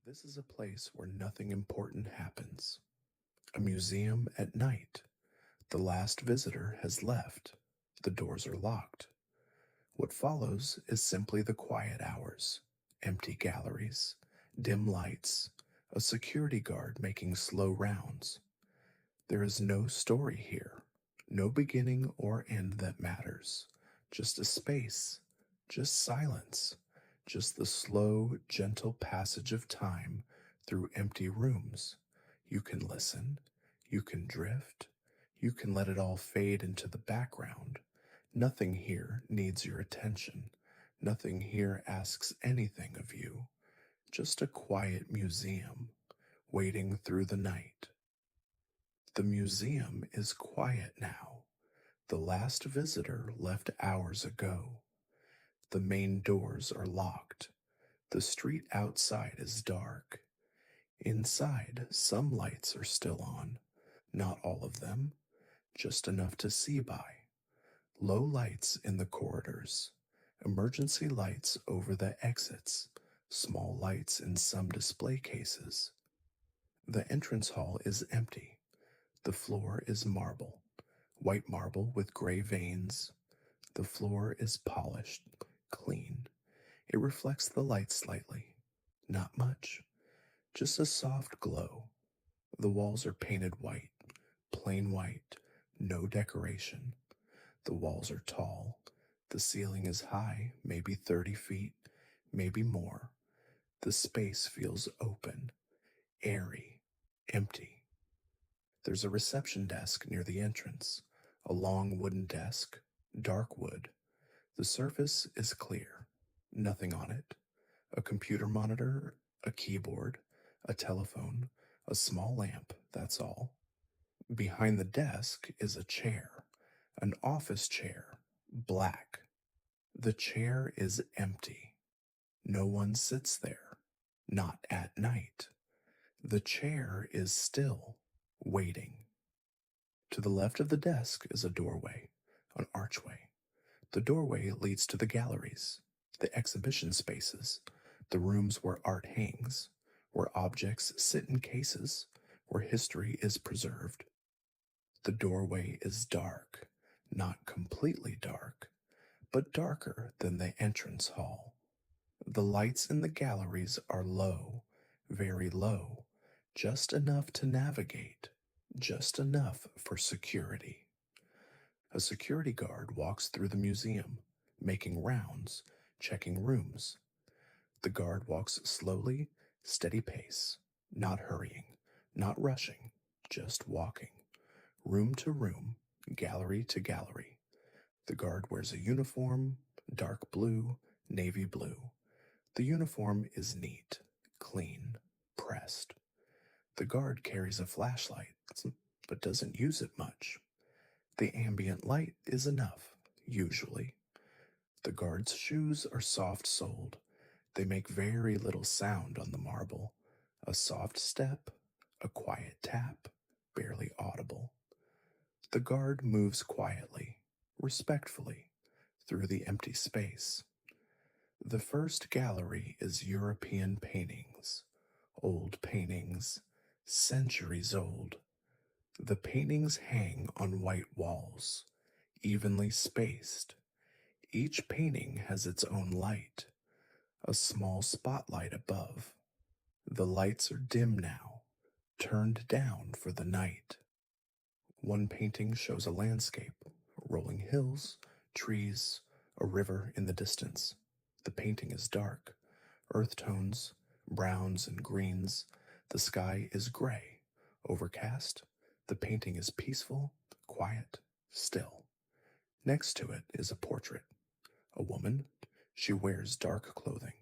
This is a place where nothing important happens. A museum at night. The last visitor has left. The doors are locked. What follows is simply the quiet hours, empty galleries, dim lights, a security guard making slow rounds. There is no story here, no beginning or end that matters, just a space, just silence, just the slow, gentle passage of time through empty rooms. You can listen, you can drift, you can let it all fade into the background. Nothing here needs your attention. Nothing here asks anything of you. Just a quiet museum waiting through the night. The museum is quiet now. The last visitor left hours ago. The main doors are locked. The street outside is dark. Inside, some lights are still on. Not all of them, just enough to see by. Low lights in the corridors, emergency lights over the exits, small lights in some display cases. The entrance hall is empty. The floor is marble, white marble with gray veins. The floor is polished, clean. It reflects the light slightly. Not much, just a soft glow. The walls are painted white, plain white, no decoration. The walls are tall. The ceiling is high, maybe 30 feet, maybe more. The space feels open, airy, empty. There's a reception desk near the entrance, a long wooden desk, dark wood. The surface is clear, nothing on it. A computer monitor, a keyboard, a telephone, a small lamp, that's all. Behind the desk is a chair, an office chair, black. The chair is empty. No one sits there, not at night. The chair is still, waiting. To the left of the desk is a doorway, an archway. The doorway leads to the galleries, the exhibition spaces, the rooms where art hangs, where objects sit in cases, where history is preserved. The doorway is dark, not completely dark, but darker than the entrance hall. The lights in the galleries are low, very low, just enough to navigate, just enough for security. A security guard walks through the museum, making rounds, checking rooms. The guard walks slowly, steady pace, not hurrying, not rushing, just walking. Room to room, gallery to gallery. The guard wears a uniform, dark blue, navy blue. The uniform is neat, clean, pressed. The guard carries a flashlight, but doesn't use it much. The ambient light is enough, usually. The guard's shoes are soft-soled. They make very little sound on the marble. A soft step, a quiet tap, barely audible. The guard moves quietly, respectfully, through the empty space. The first gallery is European paintings, old paintings, centuries old. The paintings hang on white walls, evenly spaced. Each painting has its own light, a small spotlight above. The lights are dim now, turned down for the night. One painting shows a landscape, rolling hills, trees, a river in the distance. The painting is dark, earth tones, browns and greens. The sky is gray, overcast. The painting is peaceful, quiet, still. Next to it is a portrait. A woman. She wears dark clothing.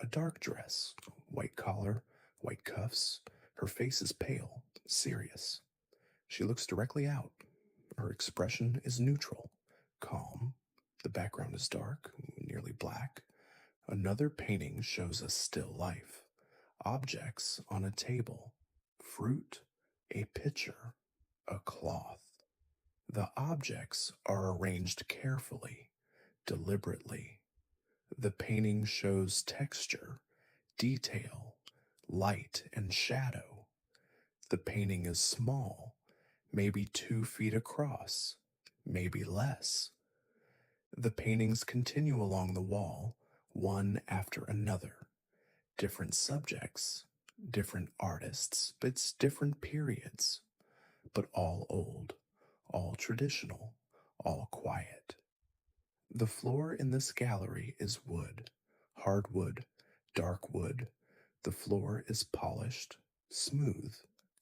A dark dress, white collar, white cuffs. Her face is pale, serious. She looks directly out. Her expression is neutral, calm. The background is dark, nearly black. Another painting shows a still life. Objects on a table. Fruit, a pitcher, a cloth. The objects are arranged carefully, deliberately. The painting shows texture, detail, light and shadow. The painting is small, maybe 2 feet across, maybe less. The paintings continue along the wall, one after another. Different subjects, different artists, but different periods, but all old, all traditional, all quiet. The floor in this gallery is wood, hardwood, dark wood. The floor is polished, smooth,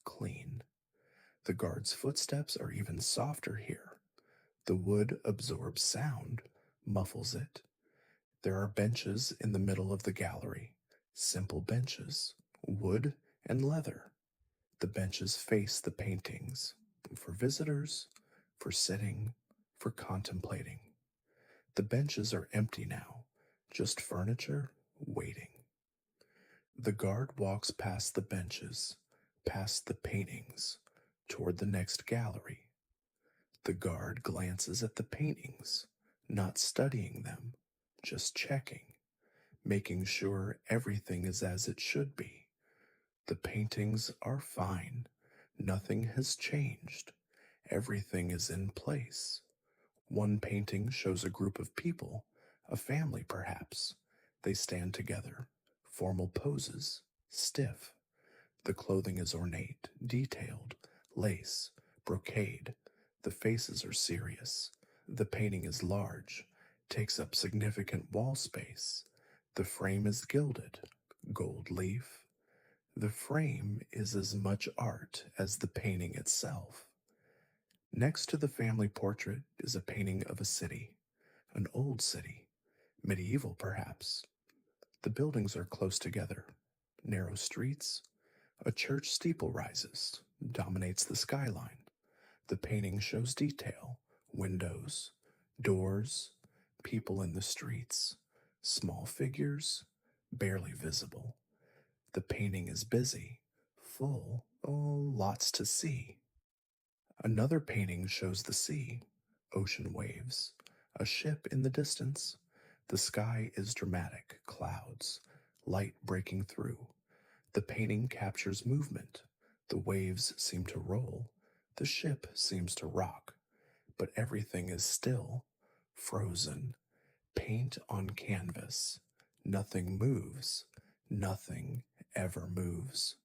clean. The guard's footsteps are even softer here. The wood absorbs sound, muffles it. There are benches in the middle of the gallery, simple benches, wood and leather. The benches face the paintings, for visitors, for sitting, for contemplating. The benches are empty now, just furniture waiting. The guard walks past the benches, past the paintings, toward the next gallery. The guard glances at the paintings, not studying them, just checking, making sure everything is as it should be. The paintings are fine. Nothing has changed. Everything is in place. One painting shows a group of people, a family perhaps. They stand together, formal poses, stiff. The clothing is ornate, detailed, lace, brocade. The faces are serious. The painting is large, takes up significant wall space. The frame is gilded, gold leaf. The frame is as much art as the painting itself. Next to the family portrait is a painting of a city, an old city, medieval perhaps. The buildings are close together, narrow streets. A church steeple rises, dominates the skyline. The painting shows detail, windows, doors, people in the streets, small figures, barely visible. The painting is busy, full, lots to see. Another painting shows the sea, ocean waves, a ship in the distance. The sky is dramatic, clouds, light breaking through. The painting captures movement. The waves seem to roll. The ship seems to rock. But everything is still, frozen, paint on canvas. Nothing moves. Nothing ever moves.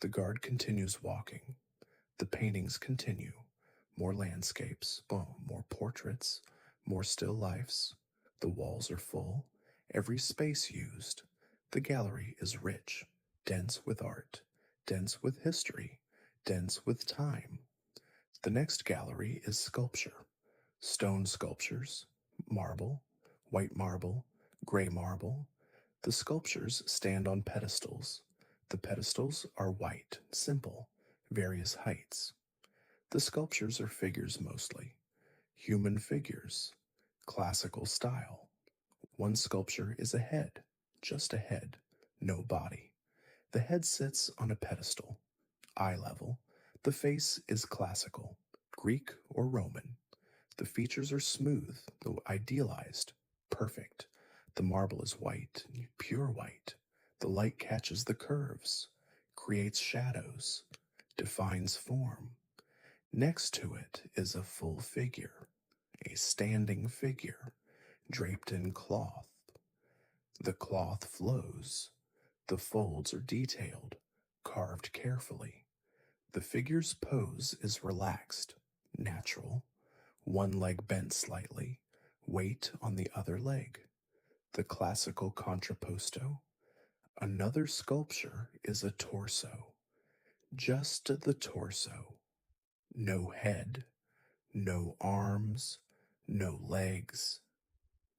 The guard continues walking. The paintings continue. More landscapes, more portraits, more still lifes. The walls are full, every space used. The gallery is rich, dense with art, dense with history, dense with time. The next gallery is sculpture. Stone sculptures, marble, white marble, gray marble. The sculptures stand on pedestals. The pedestals are white, simple, various heights. The sculptures are figures mostly, human figures, classical style. One sculpture is a head, just a head, no body. The head sits on a pedestal, eye level. The face is classical, Greek or Roman. The features are smooth, though idealized, perfect. The marble is white, pure white. The light catches the curves, creates shadows, defines form. Next to it is a full figure, a standing figure, draped in cloth. The cloth flows. The folds are detailed, carved carefully. The figure's pose is relaxed, natural. One leg bent slightly, weight on the other leg. The classical contrapposto. Another sculpture is a torso. Just the torso. No head, no arms, no legs.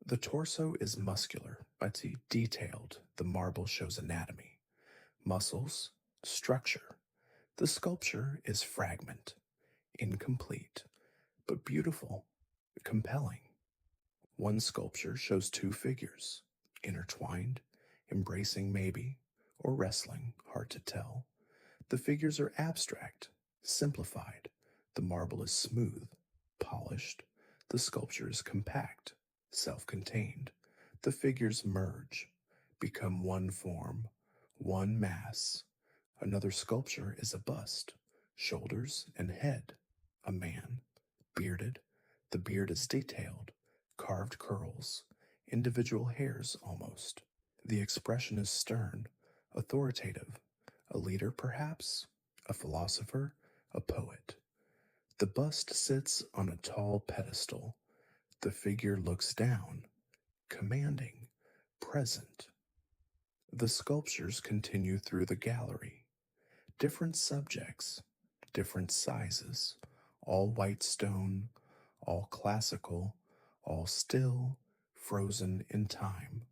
The torso is muscular, but detailed. The marble shows anatomy, muscles, structure. The sculpture is fragment, incomplete, but beautiful, compelling. One sculpture shows two figures, intertwined, embracing maybe, or wrestling, hard to tell. The figures are abstract, simplified. The marble is smooth, polished. The sculpture is compact, self-contained. The figures merge, become one form, one mass. Another sculpture is a bust, shoulders and head, a man, bearded. The beard is detailed, carved curls, individual hairs almost. The expression is stern, authoritative, a leader perhaps, a philosopher, a poet. The bust sits on a tall pedestal. The figure looks down, commanding, present. The sculptures continue through the gallery. Different subjects, different sizes, all white stone, all classical, all still, frozen in time,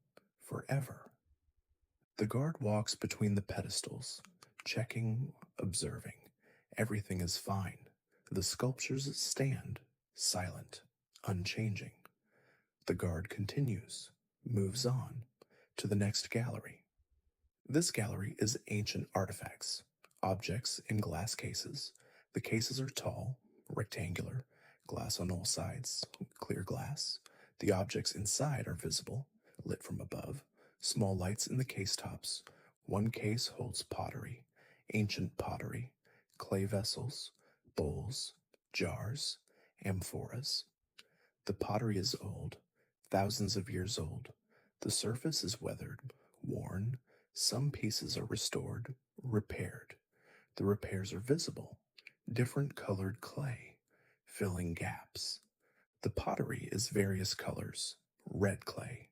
forever. The guard walks between the pedestals, checking, observing. Everything is fine. The sculptures stand, silent, unchanging. The guard continues, moves on, to the next gallery. This gallery is ancient artifacts, objects in glass cases. The cases are tall, rectangular, glass on all sides, clear glass. The objects inside are visible, lit from above, small lights in the case tops. One case holds pottery, ancient pottery, clay vessels, bowls, jars, amphoras. The pottery is old, thousands of years old. The surface is weathered, worn. Some pieces are restored, repaired. The repairs are visible, different colored clay, filling gaps. The pottery is various colors, red clay,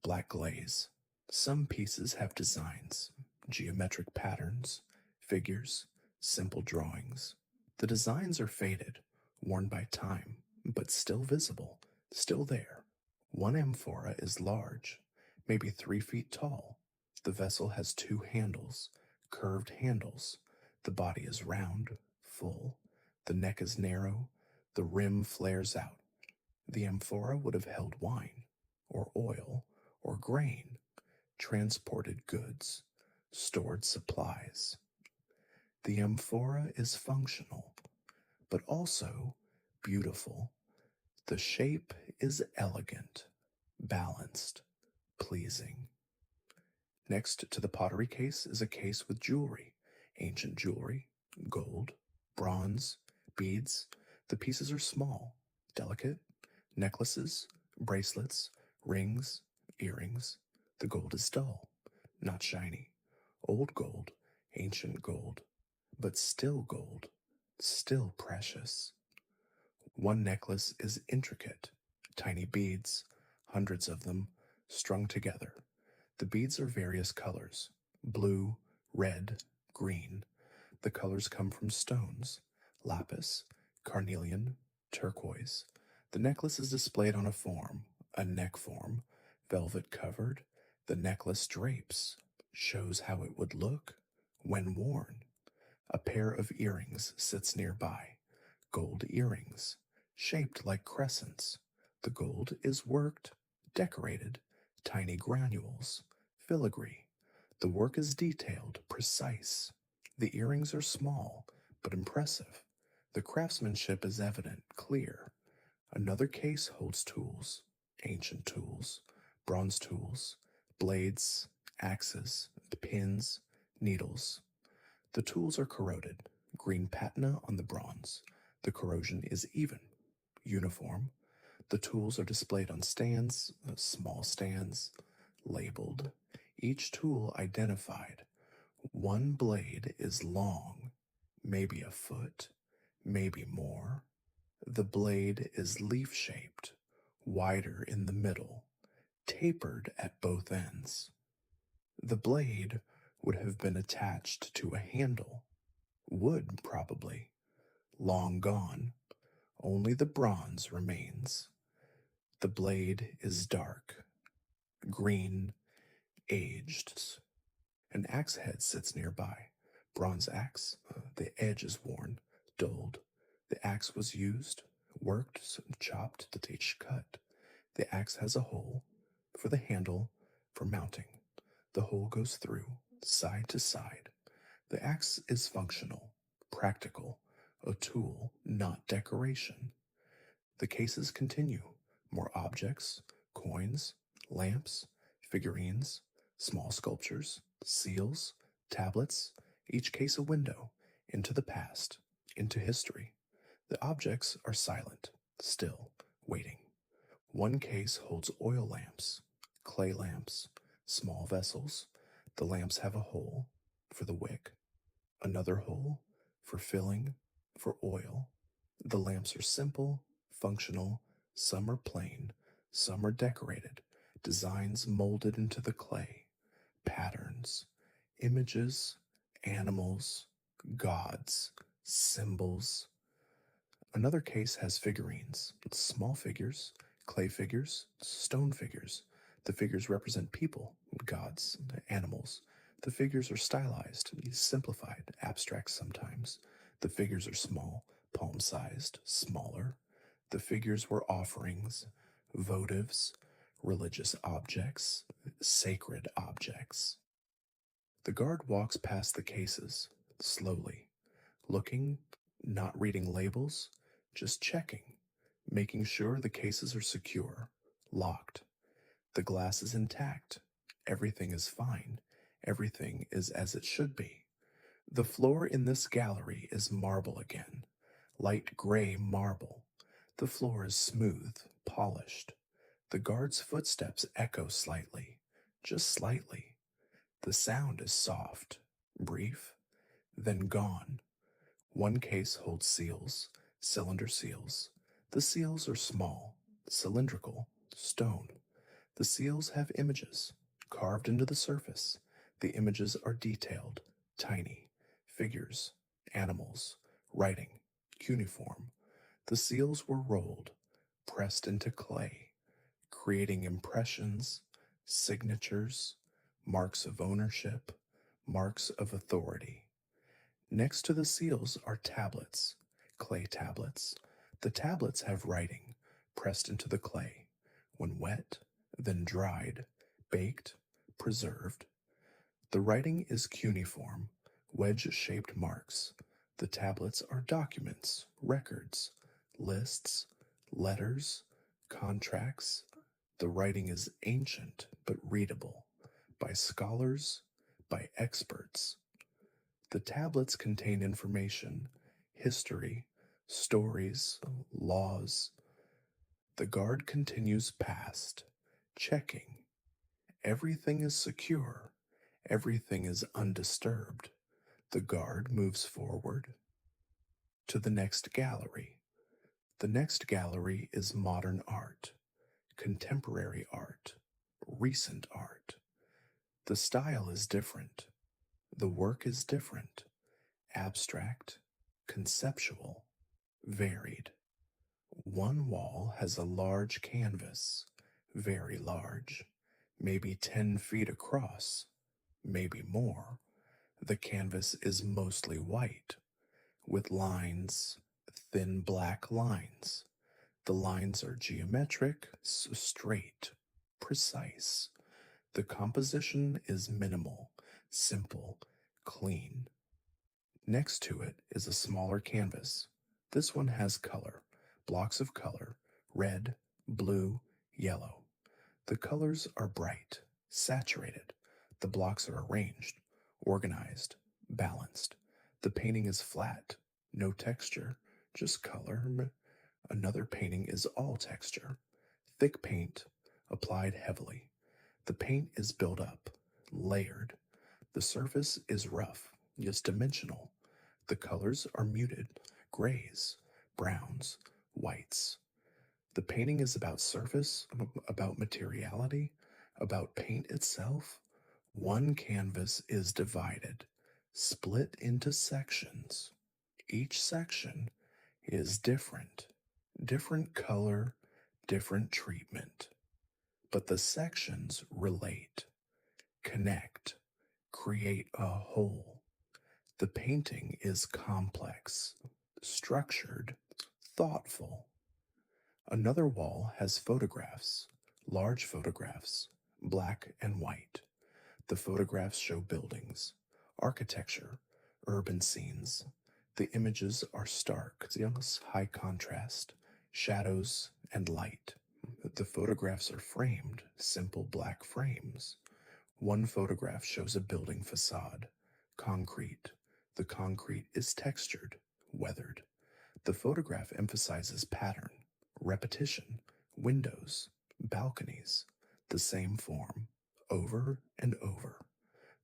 black glaze. Some pieces have designs, geometric patterns, figures, simple drawings. The designs are faded, worn by time, but still visible, still there. One amphora is large, maybe 3 feet tall. The vessel has 2 handles, curved handles. The body is round, full. The neck is narrow. The rim flares out. The amphora would have held wine, or oil, or grain, transported goods, stored supplies. The amphora is functional, but also beautiful. The shape is elegant, balanced, pleasing. Next to the pottery case is a case with jewelry, ancient jewelry, gold, bronze, beads. The pieces are small, delicate, necklaces, bracelets, rings, earrings. The gold is dull, not shiny. Old gold, ancient gold, but still gold, still precious. One necklace is intricate, tiny beads, hundreds of them, strung together. The beads are various colors, blue, red, green. The colors come from stones, lapis, carnelian, turquoise. The necklace is displayed on a form, a neck form, velvet covered. The necklace drapes, shows how it would look when worn. A pair of earrings sits nearby, gold earrings, shaped like crescents. The gold is worked, decorated, tiny granules, filigree. The work is detailed, precise. The earrings are small, but impressive. The craftsmanship is evident, clear. Another case holds tools, ancient tools, bronze tools, blades, axes, pins, needles. The tools are corroded, green patina on the bronze. The corrosion is even, uniform. The tools are displayed on stands, small stands, labeled. Each tool identified. One blade is long, maybe a foot, maybe more. The blade is leaf-shaped, wider in the middle, tapered at both ends. The blade would have been attached to a handle. Wood, probably. Long gone. Only the bronze remains. The blade is dark, green, aged. An axe head sits nearby. Bronze axe, the edge is worn, dulled. The axe was used, worked, chopped to each cut. The axe has a hole for the handle for mounting. The hole goes through, side to side. The axe is functional, practical, a tool, not decoration. The cases continue. More objects, coins, lamps, figurines, small sculptures, seals, Tablets, each case a window into the past, into history. The objects are silent, still, waiting. One case holds oil lamps, clay lamps, small vessels. The lamps have a hole for the wick, another hole for filling, for oil. The lamps are simple, functional, some are plain, some are decorated, designs molded into the clay, patterns, images, animals, gods, symbols. Another case has figurines, small figures, clay figures, stone figures. The figures represent people, gods, animals. The figures are stylized, simplified, abstract sometimes. The figures are small, palm sized, smaller. The figures were offerings, votives, religious objects, sacred objects. The guard walks past the cases, slowly, looking, not reading labels, just checking, making sure the cases are secure, locked. The glass is intact. Everything is fine. Everything is as it should be. The floor in this gallery is marble again, light gray marble. The floor is smooth, polished. The guard's footsteps echo slightly, just slightly. The sound is soft, brief, then gone. One case holds seals, cylinder seals. The seals are small, cylindrical, stone. The seals have images carved into the surface. The images are detailed, tiny, figures, animals, writing, cuneiform. The seals were rolled, pressed into clay, creating impressions, signatures, marks of ownership, marks of authority. Next to the seals are tablets, clay tablets. The tablets have writing pressed into the clay. When wet, then dried, baked, preserved. The writing is cuneiform, wedge-shaped marks. The tablets are documents, records, lists, letters, contracts. The writing is ancient but readable by scholars, by experts. The tablets contain information, history, stories, laws. The guard continues past, checking. Everything is secure. Everything is undisturbed. The guard moves forward to the next gallery. The next gallery is modern art, contemporary art, recent art. The style is different. The work is different, abstract, conceptual, varied. One wall has a large canvas, very large, maybe 10 feet across, maybe more. The canvas is mostly white, with lines, thin black lines. The lines are geometric, straight, precise. The composition is minimal, simple, clean. Next to it is a smaller canvas. This one has color, blocks of color, red, blue, yellow. The colors are bright, saturated. The blocks are arranged, organized, balanced. The painting is flat, no texture, just color. Another painting is all texture, thick paint, applied heavily. The paint is built up, layered. The surface is rough, just dimensional. The colors are muted, grays, browns, whites. The painting is about surface, about materiality, about paint itself. One canvas is divided, split into sections. Each section is different, different color, different treatment. But the sections relate, connect, create a whole. The painting is complex, structured, thoughtful. Another wall has photographs, large photographs, black and white. The photographs show buildings, architecture, urban scenes. The images are stark, high contrast, shadows and light. The photographs are framed, simple black frames. One photograph shows a building facade, Concrete. The concrete is textured, weathered. The photograph emphasizes pattern, repetition, windows, balconies, the same form, over and over.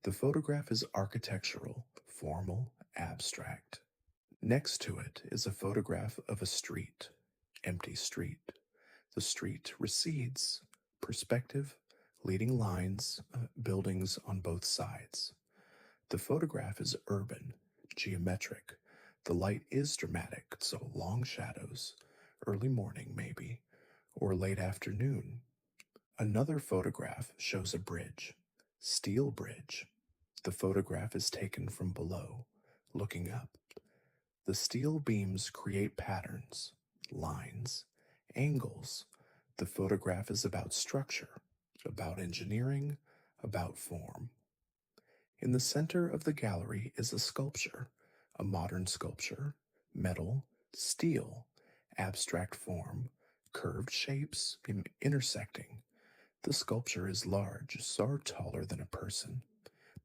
The photograph is architectural, formal, abstract. Next to it is a photograph of a street, empty street. The street recedes, perspective, leading lines, buildings on both sides. The photograph is urban, geometric. The light is dramatic, so long shadows, early morning maybe, or late afternoon. Another photograph shows a bridge, steel bridge. The photograph is taken from below, looking up. The steel beams create patterns, lines, angles. The photograph is about structure, about engineering, about form. In the center of the gallery is a sculpture, a modern sculpture, metal, steel, abstract form, curved shapes intersecting. The sculpture is large, far taller than a person.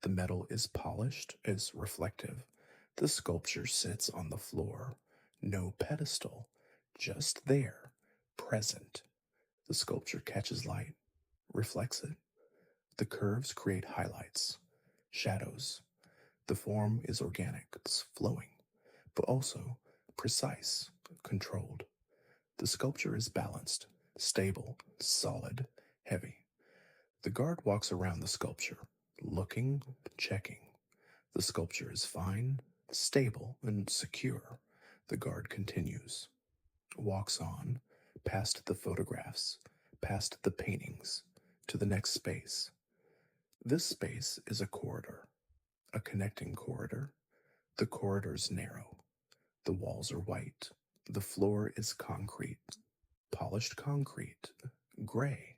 The metal is polished, is reflective. The sculpture sits on the floor. No pedestal, just there, present. The sculpture catches light, reflects it. The curves create highlights, shadows. The form is organic, it's flowing, but also precise, controlled. The sculpture is balanced, stable, solid, heavy. The guard walks around the sculpture, looking, checking. The sculpture is fine, stable, and secure. The guard continues, walks on, past the photographs, past the paintings, to the next space. This space is a corridor, a connecting corridor. The corridor's narrow. The walls are white. The floor is concrete, polished concrete, gray.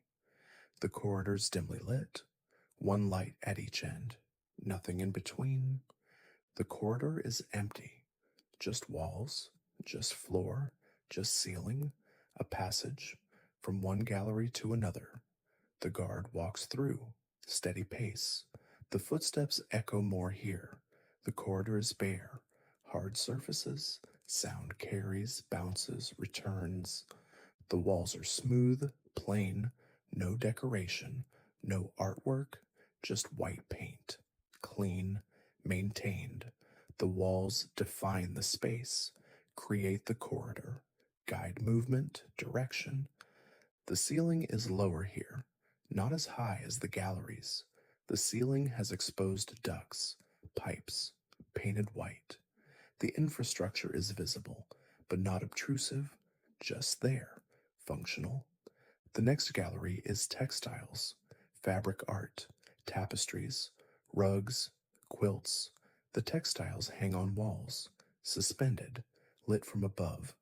The corridor's dimly lit, one light at each end, nothing in between. The corridor is empty, just walls, just floor, just ceiling, a passage from one gallery to another. The guard walks through, steady pace. The footsteps echo more here. The corridor is bare, hard surfaces, sound carries, bounces, returns. The walls are smooth, plain, no decoration, no artwork, just white paint. Clean, maintained. The walls define the space, create the corridor, guide movement, direction. The ceiling is lower here, not as high as the galleries. The ceiling has exposed ducts, pipes, painted white. The infrastructure is visible, but not obtrusive, just there, functional. The next gallery is textiles, fabric art, tapestries, rugs, quilts. The textiles hang on walls, suspended, lit from above.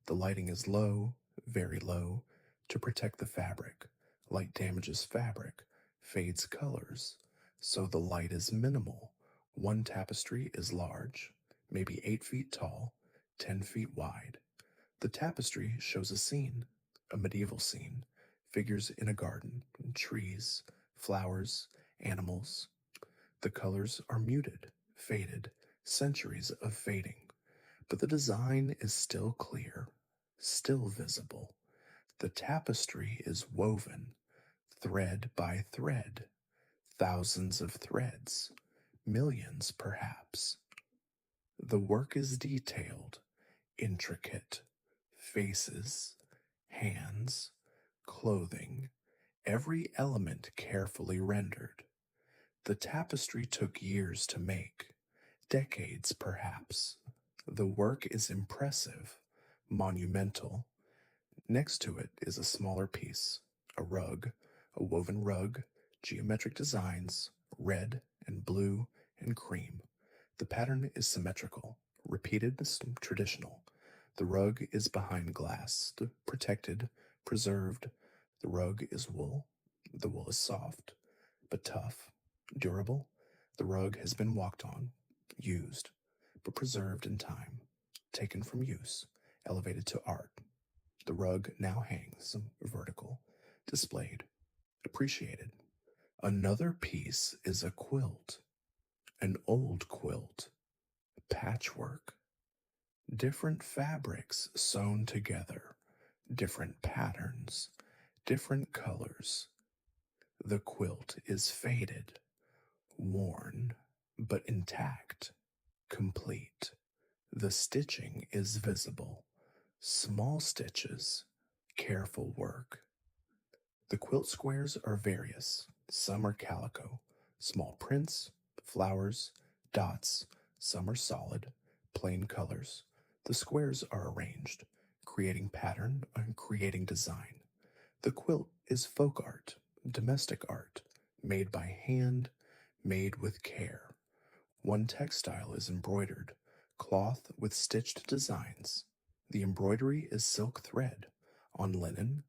The lighting is low, very low, to protect the fabric. Light damages fabric, fades colors, so the light is minimal. One tapestry is large, maybe 8 feet tall, 10 feet wide. The tapestry shows a scene, a medieval scene, figures in a garden, trees, flowers, animals. The colors are muted, faded, centuries of fading, but the design is still clear, still visible. The tapestry is woven, thread by thread, thousands of threads, millions perhaps. The work is detailed, intricate, faces, hands, clothing, every element carefully rendered. The tapestry took years to make, decades perhaps. The work is impressive, monumental. Next to it is a smaller piece, a rug, a woven rug, geometric designs, red and blue and cream. The pattern is symmetrical, repeated, traditional. The rug is behind glass, protected, preserved. The rug is wool. The wool is soft, but tough, durable. The rug has been walked on, used, but preserved in time, taken from use, elevated to art. The rug now hangs, vertical, displayed, appreciated. Another piece is a quilt. An old quilt, patchwork, different fabrics sewn together, different patterns, different colors. The quilt is faded, worn, but intact, complete. The stitching is visible, small stitches, careful work. The quilt squares are various. Some are calico, small prints, flowers, dots. Some are solid, plain colors. The squares are arranged, creating pattern and creating design. The quilt is folk art, domestic art, made by hand, made with care. One textile is embroidered, cloth with stitched designs. The embroidery is silk thread. On linen,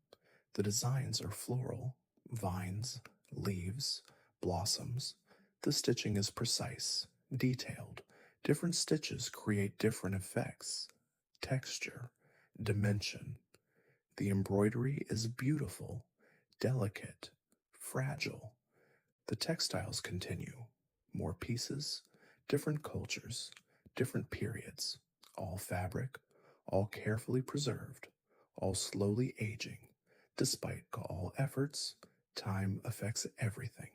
the designs are floral, vines, leaves, blossoms. The stitching is precise, detailed. Different stitches create different effects, texture, dimension. The embroidery is beautiful, delicate, fragile. The textiles continue. More pieces, different cultures, different periods, all fabric, all carefully preserved, all slowly aging. Despite all efforts, time affects everything.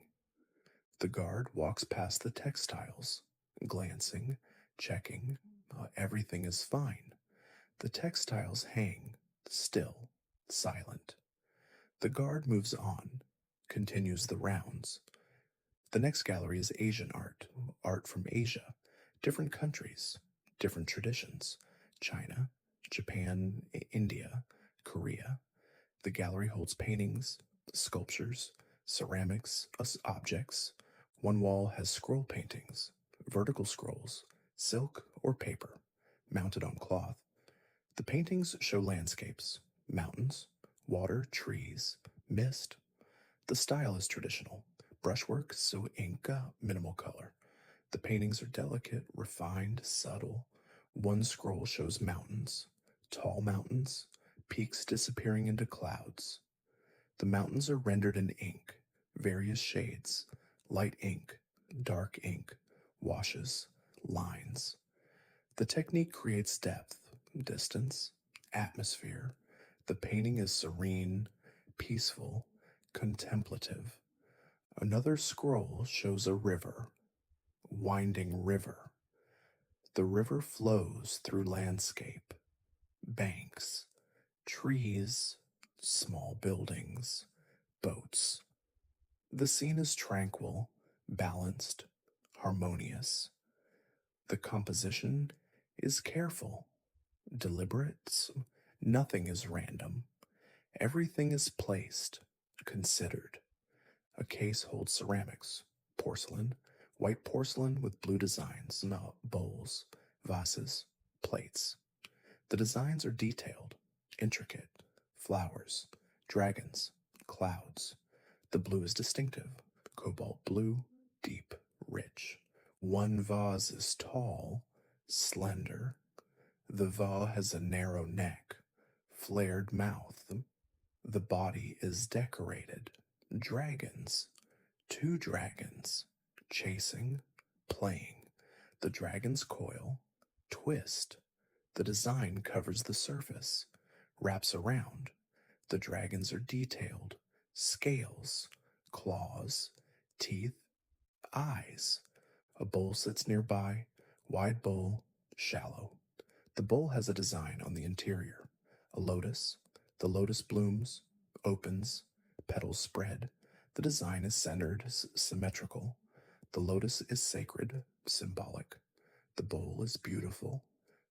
The guard walks past the textiles, glancing, checking. Everything is fine. The textiles hang, still, silent. The guard moves on, continues the rounds. The next gallery is Asian art, art from Asia, different countries, different traditions, China, Japan, India, Korea. The gallery holds paintings, sculptures, ceramics, objects. One wall has scroll paintings, vertical scrolls, silk or paper, mounted on cloth. The paintings show landscapes, mountains, water, trees, mist. The style is traditional. Brushwork, so ink, minimal color. The paintings are delicate, refined, subtle. One scroll shows mountains, tall mountains, peaks disappearing into clouds. The mountains are rendered in ink, various shades, light ink, dark ink, washes, lines. The technique creates depth, distance, atmosphere. The painting is serene, peaceful, contemplative. Another scroll shows a river, winding river. The river flows through landscape, banks, trees, small buildings, boats. The scene is tranquil, balanced, harmonious. The composition is careful, deliberate. Nothing is random. Everything is placed, considered. A case holds ceramics, porcelain, white porcelain with blue designs, bowls, vases, plates. The designs are detailed, intricate, flowers, dragons, clouds. The blue is distinctive, cobalt blue, deep, rich. One vase is tall, slender. The vase has a narrow neck, flared mouth. The body is decorated. Dragons. Two dragons. Chasing, playing. The dragons coil, twist. The design covers the surface, wraps around. The dragons are detailed. Scales, claws, teeth, eyes. A bowl sits nearby, wide bowl, shallow. The bowl has a design on the interior. A lotus. The lotus blooms, opens, petals spread. The design is centered, symmetrical. The lotus is sacred, symbolic. The bowl is beautiful,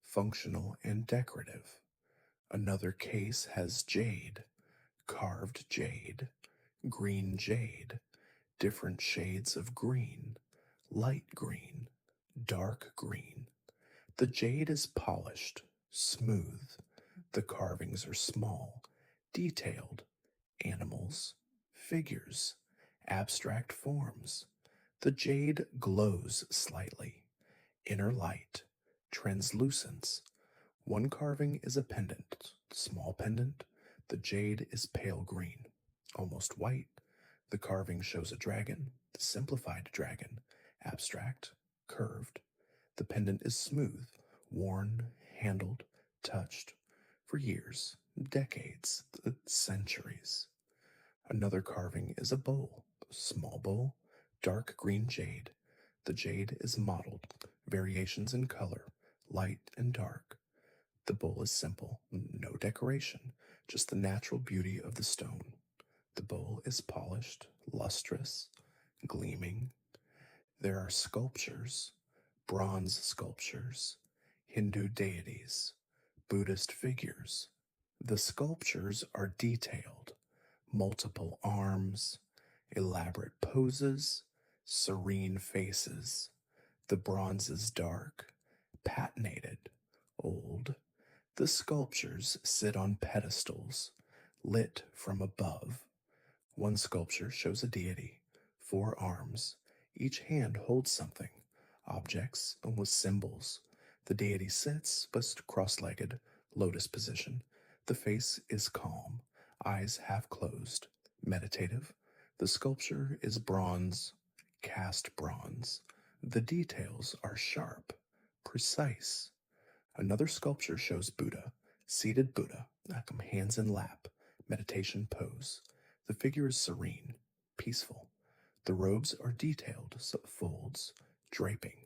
functional, and decorative. Another case has jade, carved jade, green jade, different shades of green, light green, dark green. The jade is polished, smooth. The carvings are small, detailed, animals, figures, abstract forms. The jade glows slightly, inner light, translucence. One carving is a pendant, small pendant. The jade is pale green, almost white. The carving shows a dragon, simplified dragon, abstract, curved. The pendant is smooth, worn, handled, touched for years, decades, centuries. Another carving is a bowl, a small bowl, dark green jade. The jade is mottled, variations in color, light and dark. The bowl is simple, no decoration, just the natural beauty of the stone. The bowl is polished, lustrous, gleaming. There are sculptures, bronze sculptures, Hindu deities, Buddhist figures. The sculptures are detailed, multiple arms, elaborate poses, serene faces. The bronze is dark, patinated, old. The sculptures sit on pedestals, lit from above. One sculpture shows a deity, 4 arms. Each hand holds something, objects with symbols. The deity sits, but cross legged, lotus position. The face is calm, eyes half closed, meditative. The sculpture is bronze, cast bronze. The details are sharp, precise. Another sculpture shows seated Buddha, hands in lap, meditation pose. The figure is serene, peaceful. The robes are detailed, folds, draping.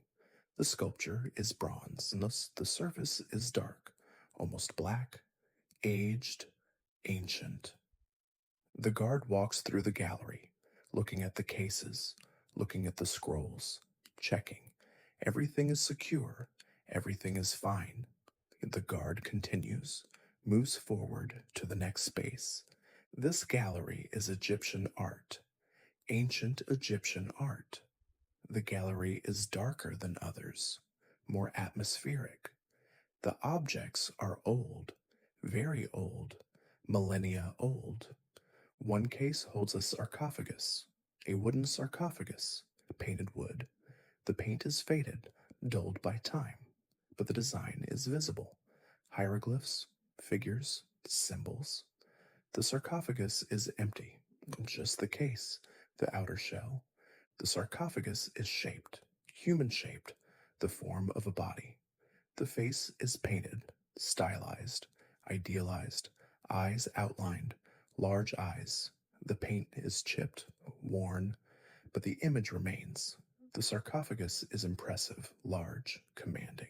The sculpture is bronze, and thus the surface is dark, almost black, aged, ancient. The guard walks through the gallery, looking at the cases, looking at the scrolls, checking. Everything is secure, everything is fine. The guard continues, moves forward to the next space. This gallery is Egyptian art, ancient Egyptian art. The gallery is darker than others, more atmospheric. The objects are old, very old, millennia old. One case holds a wooden sarcophagus, painted wood. The paint is faded, dulled by time, but the design is visible. Hieroglyphs, figures, symbols. The sarcophagus is empty, just the case, the outer shell. The sarcophagus is shaped, human shaped, the form of a body. The face is painted, stylized, idealized, eyes outlined, large eyes. The paint is chipped, worn, but the image remains. The sarcophagus is impressive, large, commanding.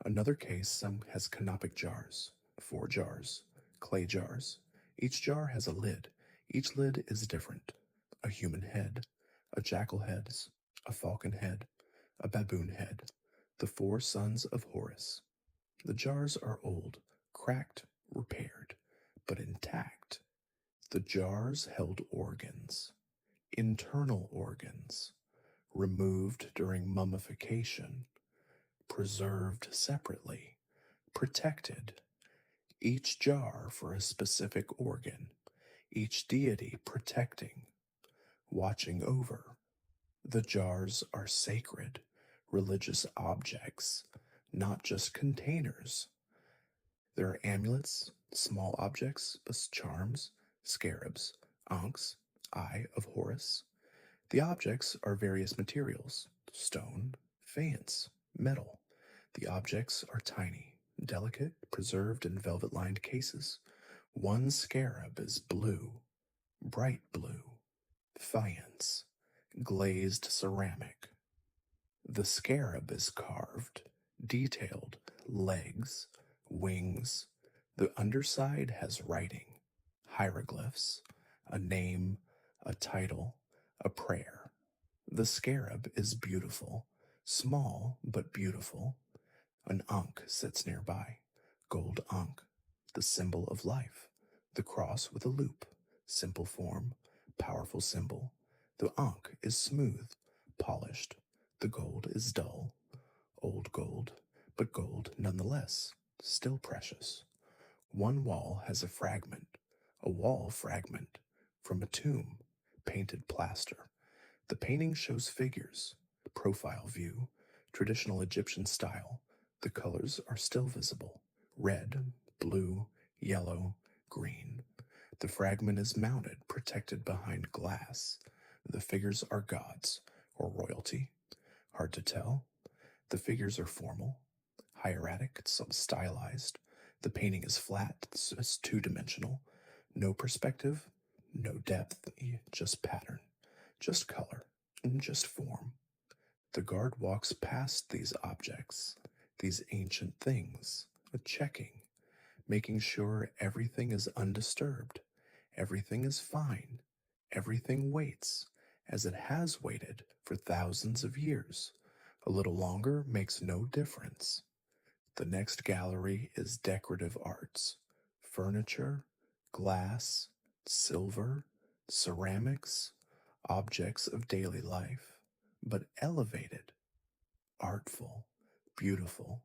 Another case has canopic jars, 4 jars, clay jars. Each jar has a lid. Each lid is different. A human head, a jackal head, a falcon head, a baboon head, the 4 sons of Horus. The jars are old, cracked, repaired, but intact. The jars held organs, internal organs, removed during mummification, preserved separately, protected. Each jar for a specific organ, each deity protecting, watching over. The jars are sacred, religious objects, not just containers. There are amulets, small objects, charms, scarabs, ankhs, eye of Horus. The objects are various materials, stone, faience, metal. The objects are tiny, delicate, preserved in velvet-lined cases. One scarab is blue, bright blue, faience, glazed ceramic. The scarab is carved, detailed, legs, wings. The underside has writing, hieroglyphs, a name, a title, a prayer. The scarab is beautiful, small but beautiful. An ankh sits nearby, gold ankh, the symbol of life. The cross with a loop, simple form, powerful symbol. The ankh is smooth, polished. The gold is dull, old gold, but gold nonetheless, still precious. One wall has a wall fragment, from a tomb, painted plaster. The painting shows figures, profile view, traditional Egyptian style. The colors are still visible, red, blue, yellow, green. The fragment is mounted, protected behind glass. The figures are gods, or royalty. Hard to tell, The figures are formal, hieratic, it's stylized. The painting is flat, it's two-dimensional. No perspective, no depth, just pattern, just color, and just form. The guard walks past these objects, these ancient things, checking, making sure everything is undisturbed, everything is fine, everything waits, as it has waited for thousands of years. A little longer makes no difference. The next gallery is decorative arts, furniture, glass, silver, ceramics, objects of daily life, but elevated, artful, beautiful.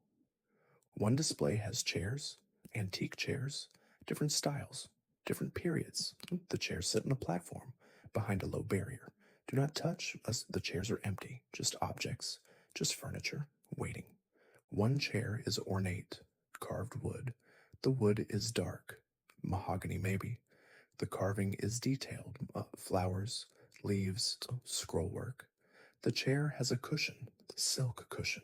One display has chairs, antique chairs, different styles, different periods. The chairs sit on a platform behind a low barrier. Do not touch, as the chairs are empty, just objects, just furniture, waiting. One chair is ornate, carved wood. The wood is dark, mahogany maybe. The carving is detailed, flowers, leaves, scrollwork. The chair has a cushion, silk cushion.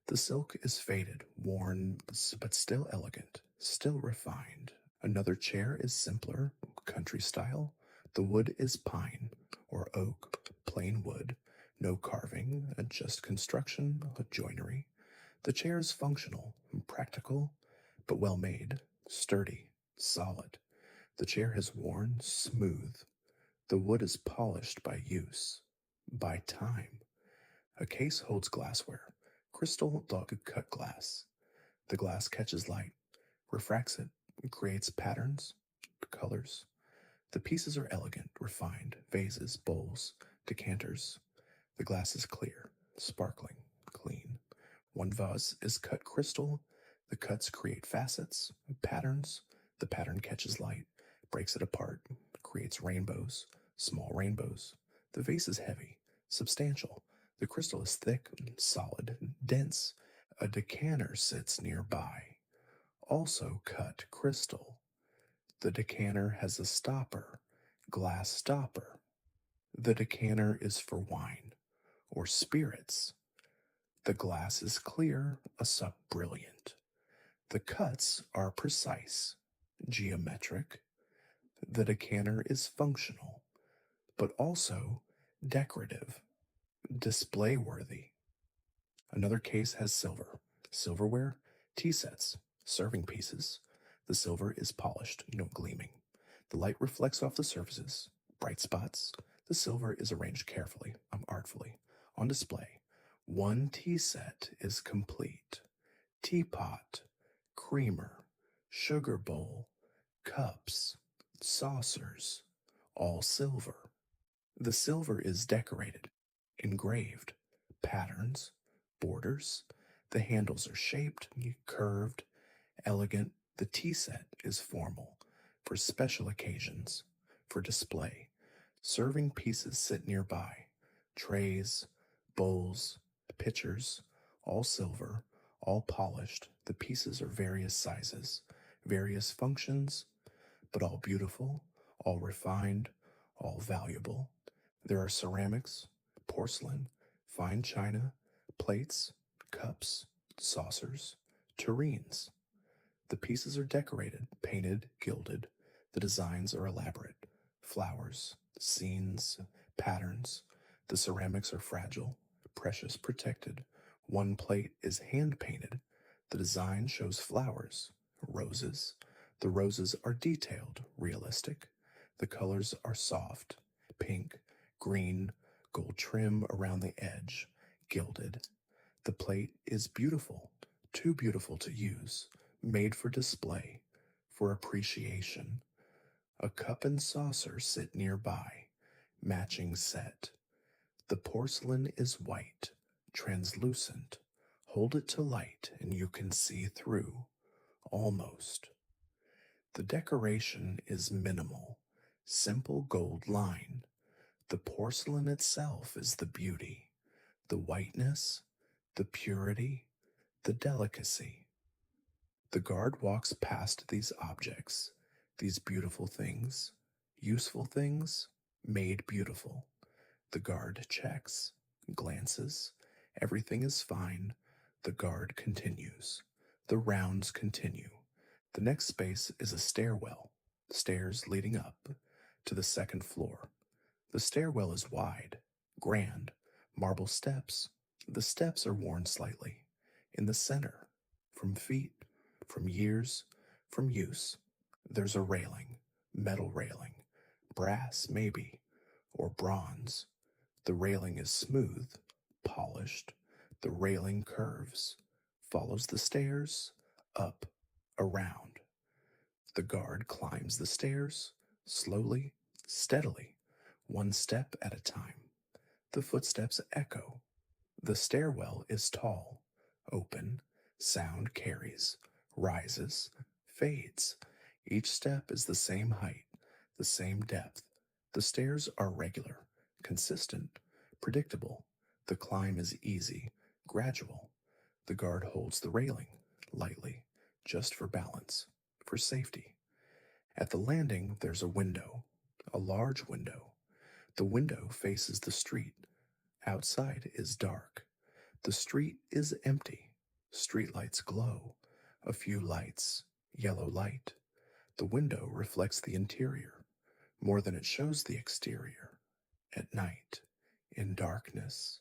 The silk is faded, worn, but still elegant, still refined. Another chair is simpler, country style. The wood is pine or oak, plain wood, no carving, just construction, joinery. The chair is functional, practical, but well made, sturdy, solid. The chair has worn, smooth. The wood is polished by use, by time. A case holds glassware, crystal dog cut glass. The glass catches light, refracts it, creates patterns, colors. The pieces are elegant, refined, vases, bowls, decanters. The glass is clear, sparkling, clean. One vase is cut crystal. The cuts create facets, patterns. The pattern catches light, breaks it apart, creates rainbows, small rainbows. The vase is heavy, substantial. The crystal is thick, solid, dense. A decanter sits nearby, also cut crystal. The decanter has a stopper, glass stopper. The decanter is for wine or spirits. The glass is clear, a sub brilliant. The cuts are precise, geometric. The decanter is functional, but also decorative, display worthy. Another case has silverware, tea sets, serving pieces. The silver is polished, no gleaming. The light reflects off the surfaces, bright spots. The silver is arranged carefully, artfully, on display. One tea set is complete. Teapot, creamer, sugar bowl, cups, saucers, all silver. The silver is decorated, engraved, patterns, borders. The handles are shaped, curved, elegant. The tea set is formal, for special occasions, for display. Serving pieces sit nearby. Trays, bowls, pitchers, all silver, all polished. The pieces are various sizes, various functions, but all beautiful, all refined, all valuable. There are ceramics, porcelain, fine china, plates, cups, saucers, tureens. The pieces are decorated, painted, gilded. The designs are elaborate. Flowers, scenes, patterns. The ceramics are fragile, precious, protected. One plate is hand-painted. The design shows flowers, roses. The roses are detailed, realistic. The colors are soft, pink, green, gold trim around the edge, gilded. The plate is beautiful, too beautiful to use, made for display, for appreciation. A cup and saucer sit nearby, matching set. The porcelain is white, translucent. Hold it to light and you can see through, almost. The decoration is minimal, simple gold line. The porcelain itself is the beauty, the whiteness, the purity, the delicacy. The guard walks past these objects, these beautiful things, useful things, made beautiful. The guard checks, glances. Everything is fine. The guard continues. The rounds continue. The next space is a stairwell, stairs leading up to the second floor. The stairwell is wide, grand, marble steps. The steps are worn slightly. In the center, from feet, from years, from use, there's a railing, metal railing, brass maybe, or bronze. The railing is smooth, polished. The railing curves, follows the stairs, up, around. The guard climbs the stairs, slowly, steadily, one step at a time. The footsteps echo. The stairwell is tall, open, sound carries, rises, fades. Each step is the same height, the same depth. The stairs are regular, consistent, predictable. The climb is easy, gradual. The guard holds the railing, lightly, just for balance, for safety. At the landing, there's a window, a large window. The window faces the street. Outside is dark. The street is empty. Streetlights glow. A few lights, yellow light. The window reflects the interior, more than it shows the exterior. At night, in darkness,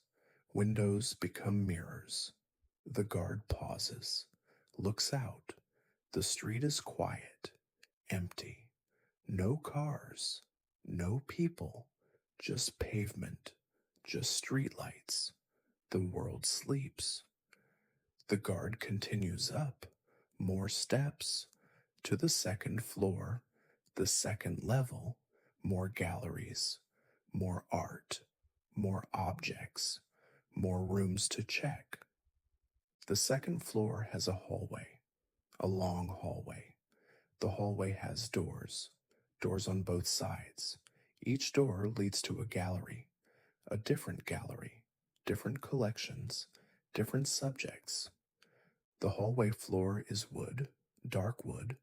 windows become mirrors. The guard pauses, looks out. The street is quiet, empty. No cars, no people, just pavement, just streetlights. The world sleeps. The guard continues up, more steps, to the second floor, the second level, more galleries, more art, more objects, more rooms to check. The second floor has a hallway, a long hallway. The hallway has doors, doors on both sides. Each door leads to a gallery, a different gallery, different collections, different subjects. The hallway floor is wood, dark wood.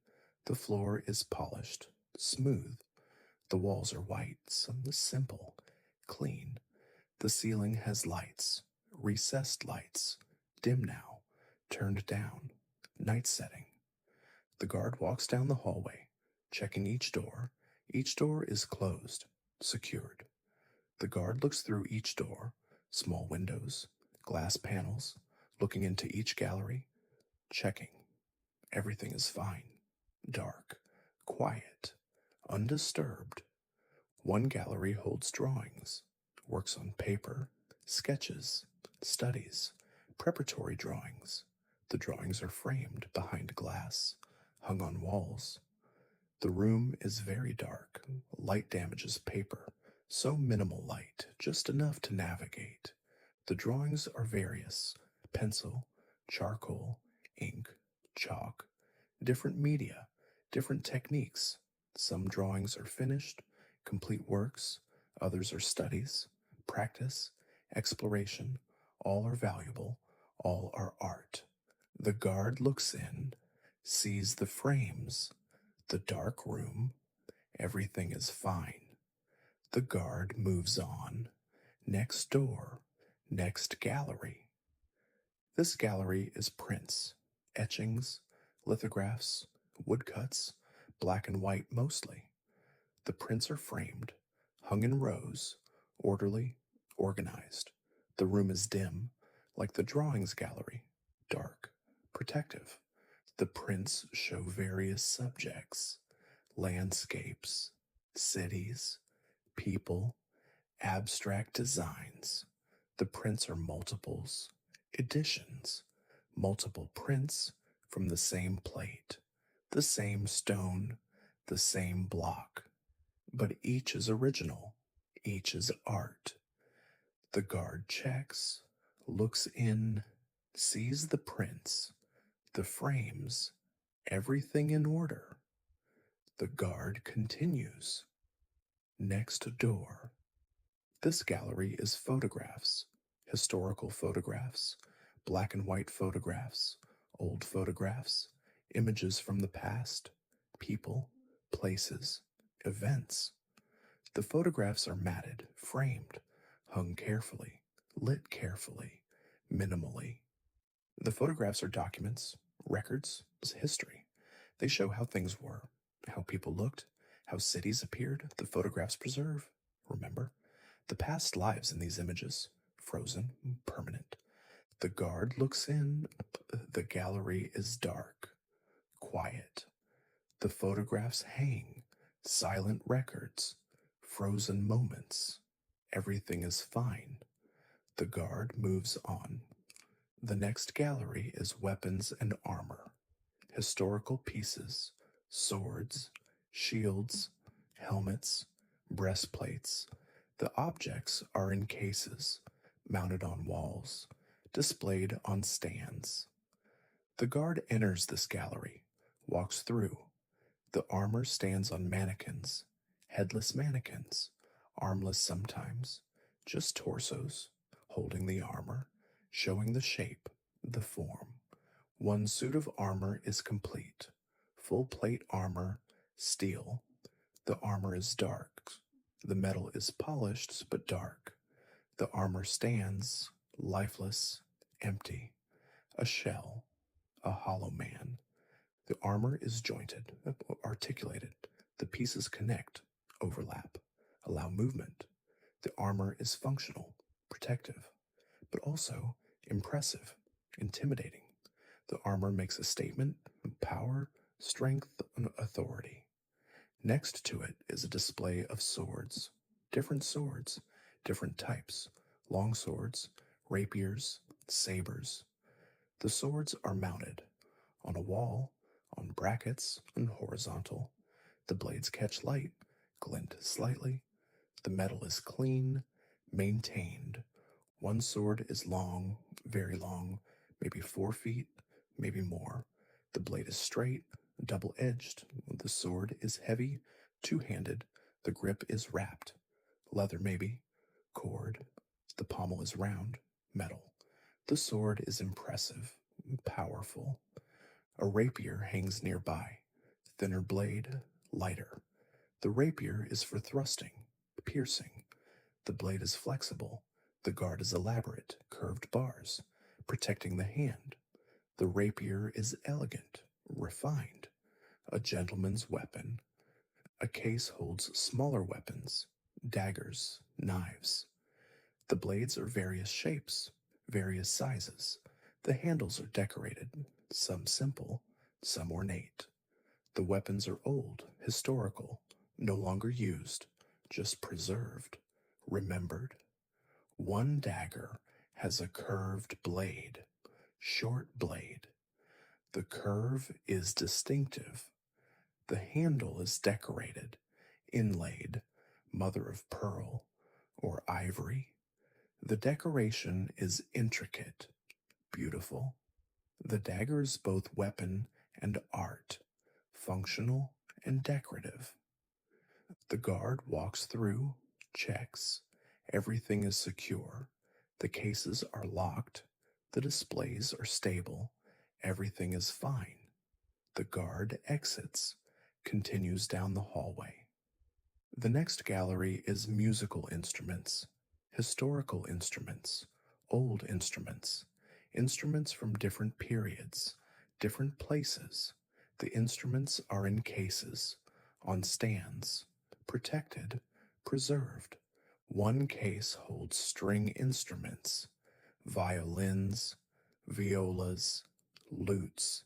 The floor is polished, smooth. The walls are white, some simple, clean. The ceiling has lights, recessed lights, dim now, turned down, night setting. The guard walks down the hallway, checking each door. Each door is closed, secured. The guard looks through each door, small windows, glass panels, looking into each gallery, checking. Everything is fine, dark, quiet, undisturbed. One gallery holds drawings, works on paper, sketches, studies, preparatory drawings. The drawings are framed behind glass, hung on walls. The room is very dark. Light damages paper, so minimal light, just enough to navigate. The drawings are various: pencil, charcoal, ink, chalk, different media, different techniques. Some drawings are finished, complete works, others are studies, practice, exploration. All are valuable, all are art. The guard looks in, sees the frames, the dark room. Everything is fine. The guard moves on. Next door, next gallery. This gallery is prints, etchings, lithographs, woodcuts, black and white mostly. The prints are framed, hung in rows, orderly, organized. The room is dim, like the drawings gallery, dark, protective. The prints show various subjects: landscapes, cities, people, abstract designs. The prints are multiples, editions, multiple prints from the same plate, the same stone, the same block. But each is original, each is art. The guard checks, looks in, sees the prints, the frames, everything in order. The guard continues. Next door. This gallery is photographs, historical photographs, black and white photographs, old photographs, images from the past, people, places, events. The photographs are matted, framed, hung carefully, lit carefully, minimally. The photographs are documents, records, history. They show how things were, how people looked, how cities appeared. The photographs preserve, remember, the past lives in these images, frozen, permanent. The guard looks in. The gallery is dark, quiet. The photographs hang, silent records, frozen moments. Everything is fine. The guard moves on. The next gallery is weapons and armor, historical pieces, swords, shields, helmets, breastplates. The objects are in cases, mounted on walls, displayed on stands. The guard enters this gallery, walks through. The armor stands on mannequins, headless mannequins, armless sometimes, just torsos, holding the armor, showing the shape, the form. One suit of armor is complete, full plate armor, steel. The armor is dark. The metal is polished but dark. The armor stands, lifeless, empty, a shell, a hollow man. The armor is jointed, articulated. The pieces connect, overlap, allow movement. The armor is functional, protective, but also impressive, intimidating. The armor makes a statement of power, strength, and authority. Next to it is a display of swords, different types, long swords, rapiers, sabers. The swords are mounted on a wall, on brackets, and horizontal. The blades catch light, glint slightly. The metal is clean, maintained. One sword is long, very long, maybe 4 feet, maybe more. The blade is straight, double-edged. The sword is heavy, two-handed. The grip is wrapped. Leather maybe, cord. The pommel is round, metal. The sword is impressive, powerful. A rapier hangs nearby, thinner blade, lighter. The rapier is for thrusting, piercing. The blade is flexible. The guard is elaborate, curved bars, protecting the hand. The rapier is elegant, refined, a gentleman's weapon. A case holds smaller weapons, daggers, knives. The blades are various shapes, various sizes. The handles are decorated, some simple, some ornate. The weapons are old, historical, no longer used, just preserved, remembered. One dagger has a curved blade, short blade. The curve is distinctive. The handle is decorated, inlaid, mother of pearl or ivory. The decoration is intricate, beautiful. The dagger is both weapon and art, functional and decorative. The guard walks through, checks. Everything is secure. The cases are locked. The displays are stable. Everything is fine. The guard exits, continues down the hallway. The next gallery is musical instruments, historical instruments, old instruments, instruments from different periods, different places. The instruments are in cases, on stands, protected, preserved. One case holds string instruments, violins, violas, lutes.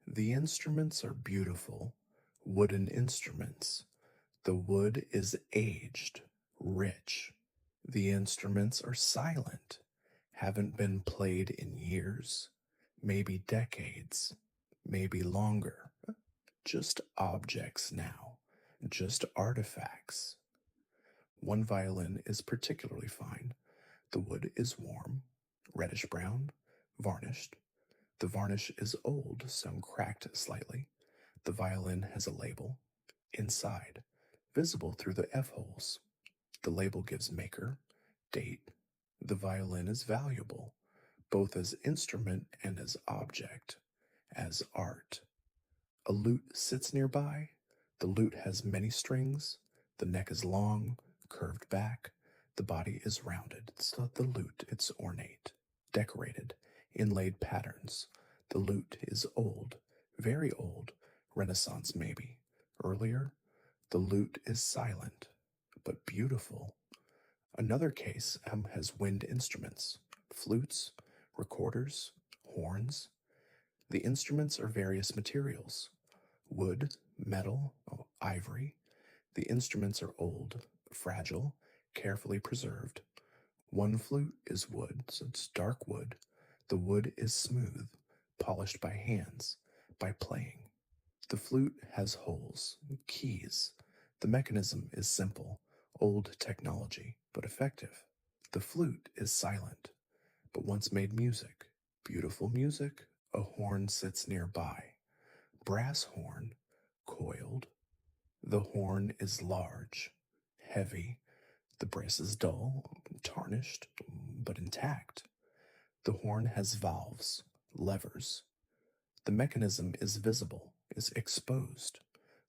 The instruments are beautiful, wooden instruments. The wood is aged, rich. The instruments are silent, haven't been played in years, maybe decades, maybe longer. Just objects now, just artifacts. One violin is particularly fine. The wood is warm, reddish brown, varnished. The varnish is old, some cracked slightly. The violin has a label, inside, visible through the F-holes. The label gives maker, date. The violin is valuable, both as instrument and as object, as art. A lute sits nearby. The lute has many strings. The neck is long, curved back. The body is rounded. It's not the lute, it's ornate, decorated, inlaid patterns. The lute is old, very old, Renaissance maybe. Earlier, the lute is silent, but beautiful. Another case has wind instruments, flutes, recorders, horns. The instruments are various materials: wood, metal, ivory. The instruments are old, fragile, carefully preserved. One flute is wood, so it's dark wood. The wood is smooth, polished by hands, by playing. The flute has holes, keys. The mechanism is simple, old technology, but effective. The flute is silent, but once made music. Beautiful music. A horn sits nearby. Brass horn, coiled. The horn is large, heavy. The brass is dull, tarnished, but intact. The horn has valves, levers. The mechanism is visible, is exposed.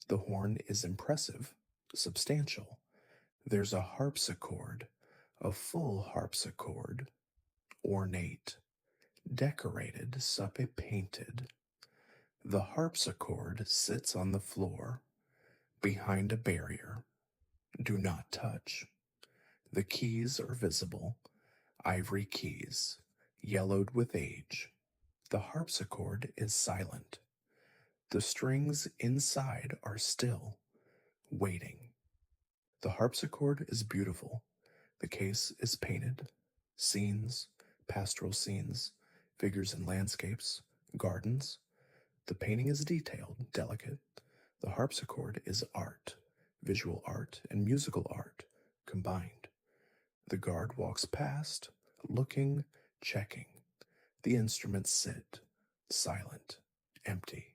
The horn is impressive, substantial. There's a harpsichord, a full harpsichord, ornate, decorated, suppe painted. The harpsichord sits on the floor, behind a barrier. Do not touch. The keys are visible, ivory keys, yellowed with age. The harpsichord is silent. The strings inside are still, waiting. The harpsichord is beautiful. The case is painted. Scenes, pastoral scenes, figures in landscapes, gardens. The painting is detailed, delicate. The harpsichord is art, visual art and musical art combined. The guard walks past, looking, checking. The instruments sit, silent, empty.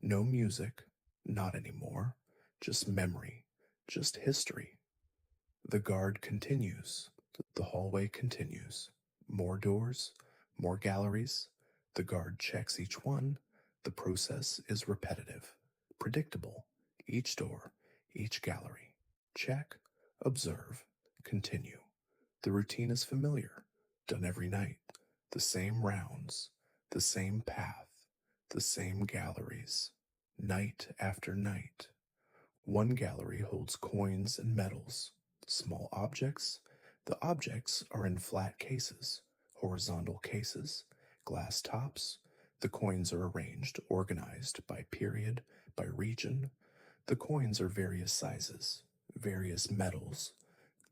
No music, not anymore. Just memory, just history. The guard continues. The hallway continues. More doors, more galleries. The guard checks each one. The process is repetitive, predictable. Each door, each gallery. Check, observe, continue. The routine is familiar, done every night. The same rounds, the same path, the same galleries. Night after night. One gallery holds coins and medals, small objects. The objects are in flat cases, horizontal cases, glass tops. The coins are arranged, organized by period, by region. The coins are various sizes, various metals: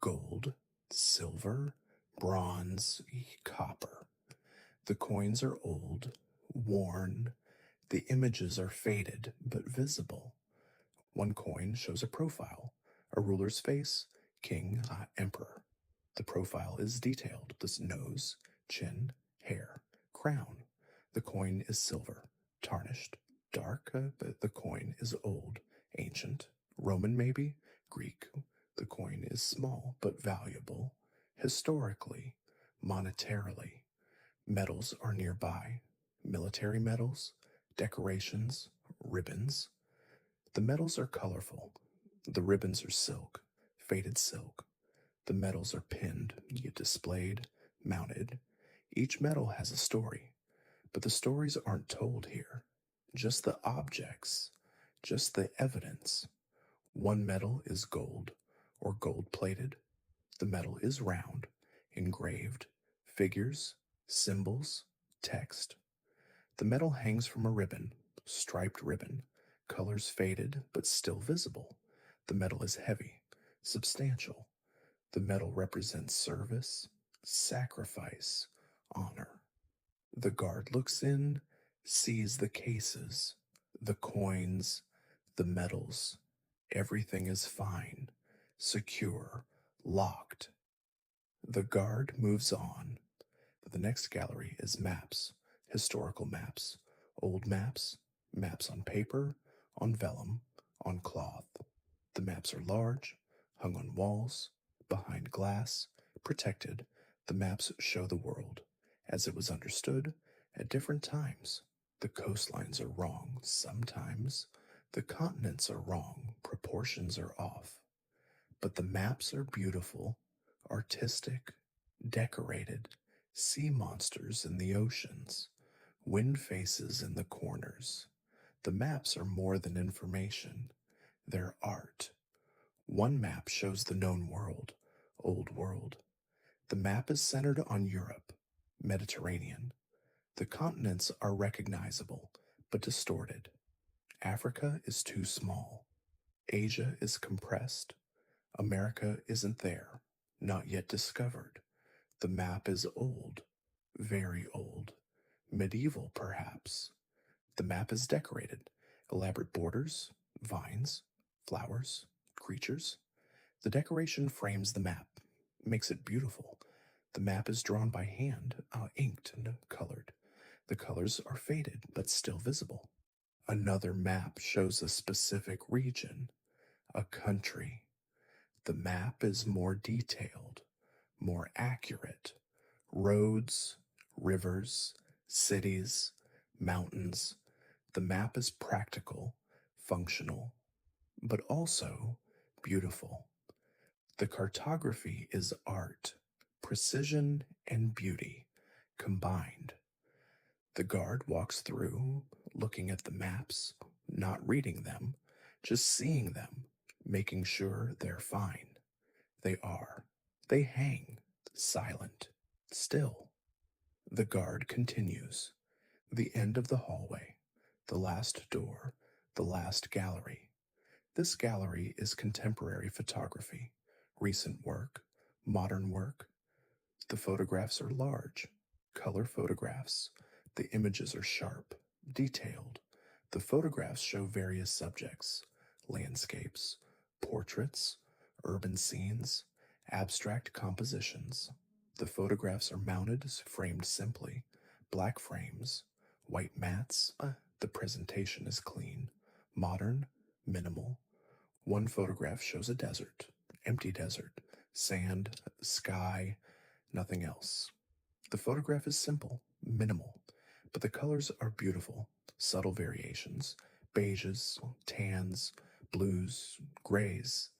gold, silver, bronze, copper. The coins are old, worn. The images are faded but visible. One coin shows a profile, a ruler's face, king, emperor. The profile is detailed: this nose, chin, hair, crown. The coin is silver, tarnished, dark. The coin is old, ancient, Roman maybe, Greek. The coin is small but valuable, historically, monetarily. Medals are nearby, military medals, decorations, ribbons. The medals are colorful. The ribbons are silk, faded silk. The medals are pinned, yet displayed, mounted. Each medal has a story, but the stories aren't told here. Just the objects, just the evidence. One medal is gold or gold plated. The medal is round, engraved, figures, symbols, text. The medal hangs from a ribbon, striped ribbon, colors faded but still visible. The medal is heavy, substantial. The medal represents service, sacrifice, honor. The guard looks in, sees the cases, the coins, the medals. Everything is fine, secure, locked. The guard moves on. The next gallery is maps, historical maps, old maps, maps on paper, on vellum, on cloth. The maps are large, hung on walls, behind glass, protected. The maps show the world as it was understood at different times. The coastlines are wrong sometimes. The continents are wrong, proportions are off. But the maps are beautiful, artistic, decorated, sea monsters in the oceans, wind faces in the corners. The maps are more than information, they're art. One map shows the known world, Old World. The map is centered on Europe, Mediterranean. The continents are recognizable, but distorted. Africa is too small. Asia is compressed. America isn't there, not yet discovered. The map is old, very old. Medieval, perhaps. The map is decorated. Elaborate borders, vines, flowers, creatures. The decoration frames the map, makes it beautiful. The map is drawn by hand, inked and colored. The colors are faded but still visible. Another map shows a specific region, a country. The map is more detailed, more accurate. Roads, rivers, cities, mountains. The map is practical, functional, but also beautiful. The cartography is art, precision and beauty combined. The guard walks through, looking at the maps, not reading them, just seeing them, making sure they're fine. They are. They hang, silent, still. The guard continues. The end of the hallway, the last door, the last gallery. This gallery is contemporary photography, recent work, modern work. The photographs are large, color photographs. The images are sharp, detailed. The photographs show various subjects, landscapes, portraits, urban scenes, abstract compositions. The photographs are mounted, framed simply, black frames, white mats. The presentation is clean, modern, minimal. One photograph shows a desert, empty desert, sand, sky, nothing else. The photograph is simple, minimal, but the colors are beautiful, subtle variations, beiges, tans, blues, grays.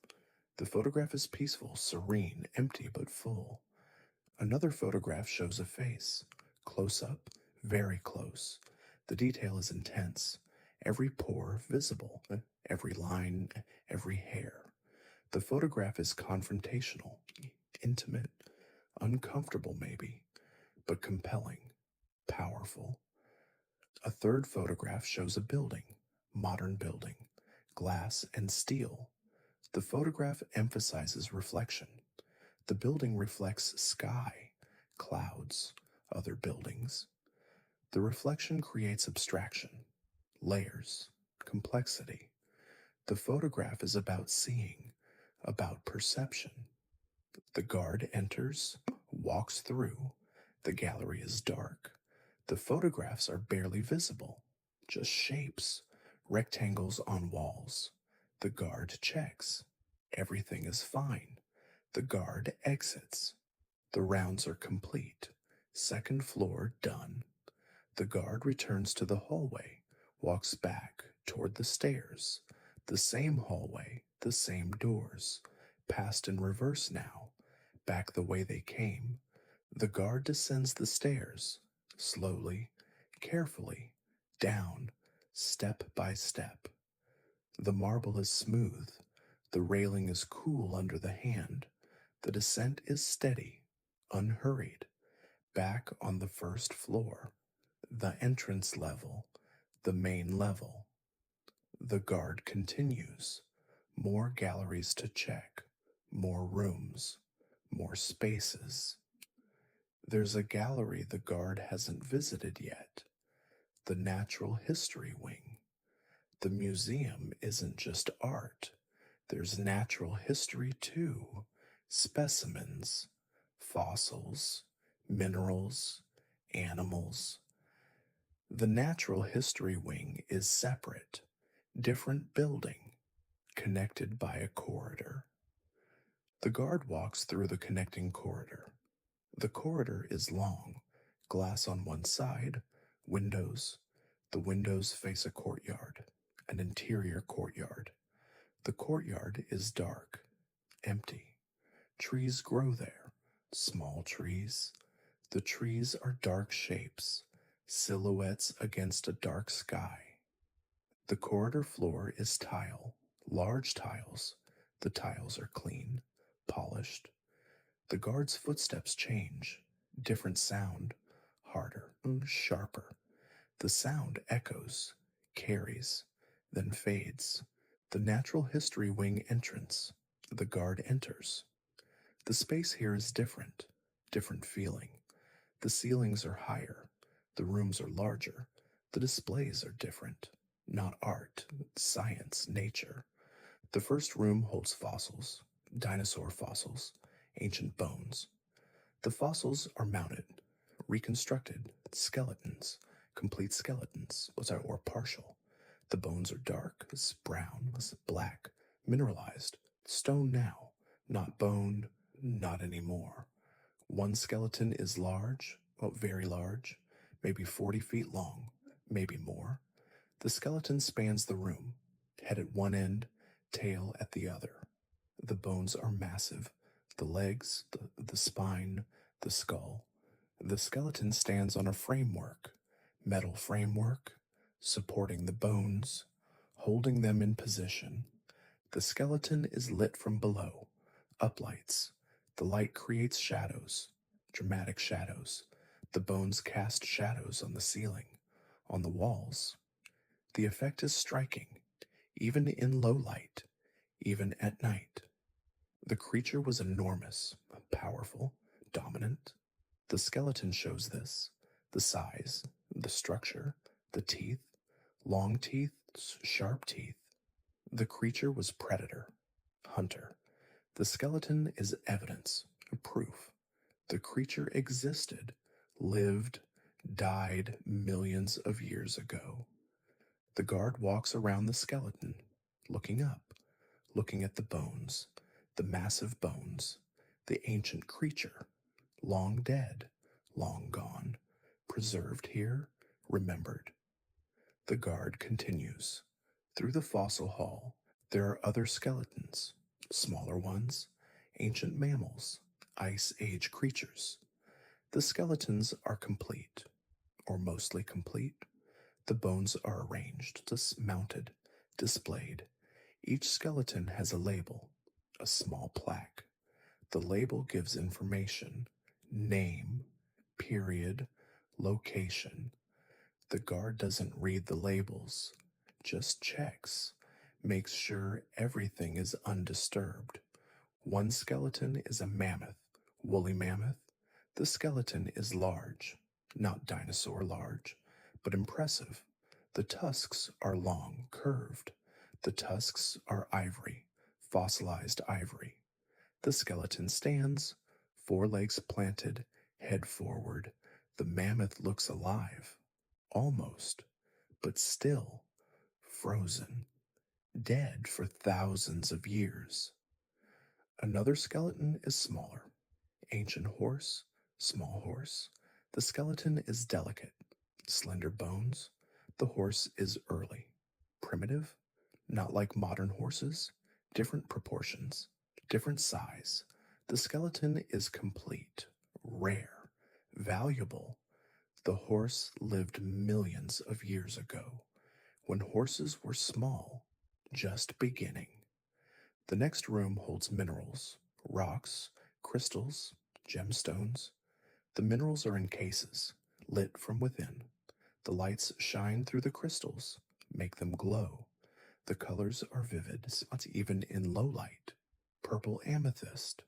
The photograph is peaceful, serene, empty but full. Another photograph shows a face, close up, very close. The detail is intense, every pore visible, every line, every hair. The photograph is confrontational, intimate, uncomfortable maybe, but compelling, powerful. A third photograph shows a building, modern building, glass and steel. The photograph emphasizes reflection. The building reflects sky, clouds, other buildings. The reflection creates abstraction, layers, complexity. The photograph is about seeing, about perception. The guard enters, walks through. The gallery is dark. The photographs are barely visible, just shapes, rectangles on walls. The guard checks. Everything is fine. The guard exits. The rounds are complete. Second floor done. The guard returns to the hallway, walks back toward the stairs. The same hallway, the same doors. Past in reverse now, back the way they came. The guard descends the stairs, slowly, carefully, down, step by step. The marble is smooth. The railing is cool under the hand. The descent is steady, unhurried. Back on the first floor. The entrance level. The main level. The guard continues. More galleries to check. More rooms. More spaces. There's a gallery the guard hasn't visited yet. The Natural History Wing. The museum isn't just art. There's natural history too. Specimens, fossils, minerals, animals. The Natural History Wing is separate, different building, connected by a corridor. The guard walks through the connecting corridor. The corridor is long, glass on one side, windows. The windows face a courtyard, an interior courtyard. The courtyard is dark, empty. Trees grow there, small trees. The trees are dark shapes, silhouettes against a dark sky. The corridor floor is tile, large tiles. The tiles are clean, polished. The guard's footsteps change, different sound, harder, sharper. The sound echoes, carries, then fades. The natural history wing entrance. The guard enters. The space here is different, different feeling. The ceilings are higher, the rooms are larger, the displays are different. Not art, science, nature. The first room holds fossils, dinosaur fossils, ancient bones. The fossils are mounted, reconstructed, skeletons, complete skeletons, or partial. The bones are dark, brown, black, mineralized, stone now, not bone, not anymore. One skeleton is large, very large, maybe 40 feet long, maybe more. The skeleton spans the room, head at one end, tail at the other. The bones are massive, the legs, the spine, the skull. The skeleton stands on a framework, metal framework, supporting the bones, holding them in position. The skeleton is lit from below, uplights. The light creates shadows, dramatic shadows. The bones cast shadows on the ceiling, on the walls. The effect is striking, even in low light, even at night. The creature was enormous, powerful, dominant. The skeleton shows this, the size, the structure, the teeth, long teeth, sharp teeth. The creature was predator, hunter. The skeleton is evidence, proof. The creature existed, lived, died millions of years ago. The guard walks around the skeleton, looking up, looking at the bones, the massive bones, the ancient creature, long dead, long gone, preserved here, remembered. The guard continues. Through the fossil hall, there are other skeletons, smaller ones, ancient mammals, ice age creatures. The skeletons are complete, or mostly complete. The bones are arranged, mounted, displayed. Each skeleton has a label, a small plaque. The label gives information, name, period, location. The guard doesn't read the labels, just checks, makes sure everything is undisturbed. One skeleton is a mammoth, woolly mammoth. The skeleton is large, not dinosaur large, but impressive. The tusks are long, curved. The tusks are ivory, fossilized ivory. The skeleton stands, forelegs planted, head forward. The mammoth looks alive, almost, but still, frozen, dead for thousands of years. Another skeleton is smaller. Ancient horse, small horse. The skeleton is delicate, slender bones. The horse is early, primitive, not like modern horses, different proportions, different size. The skeleton is complete, rare, valuable. The horse lived millions of years ago, when horses were small, just beginning. The next room holds minerals, rocks, crystals, gemstones. The minerals are in cases, lit from within. The lights shine through the crystals, make them glow. The colors are vivid, even in low light. Purple amethyst,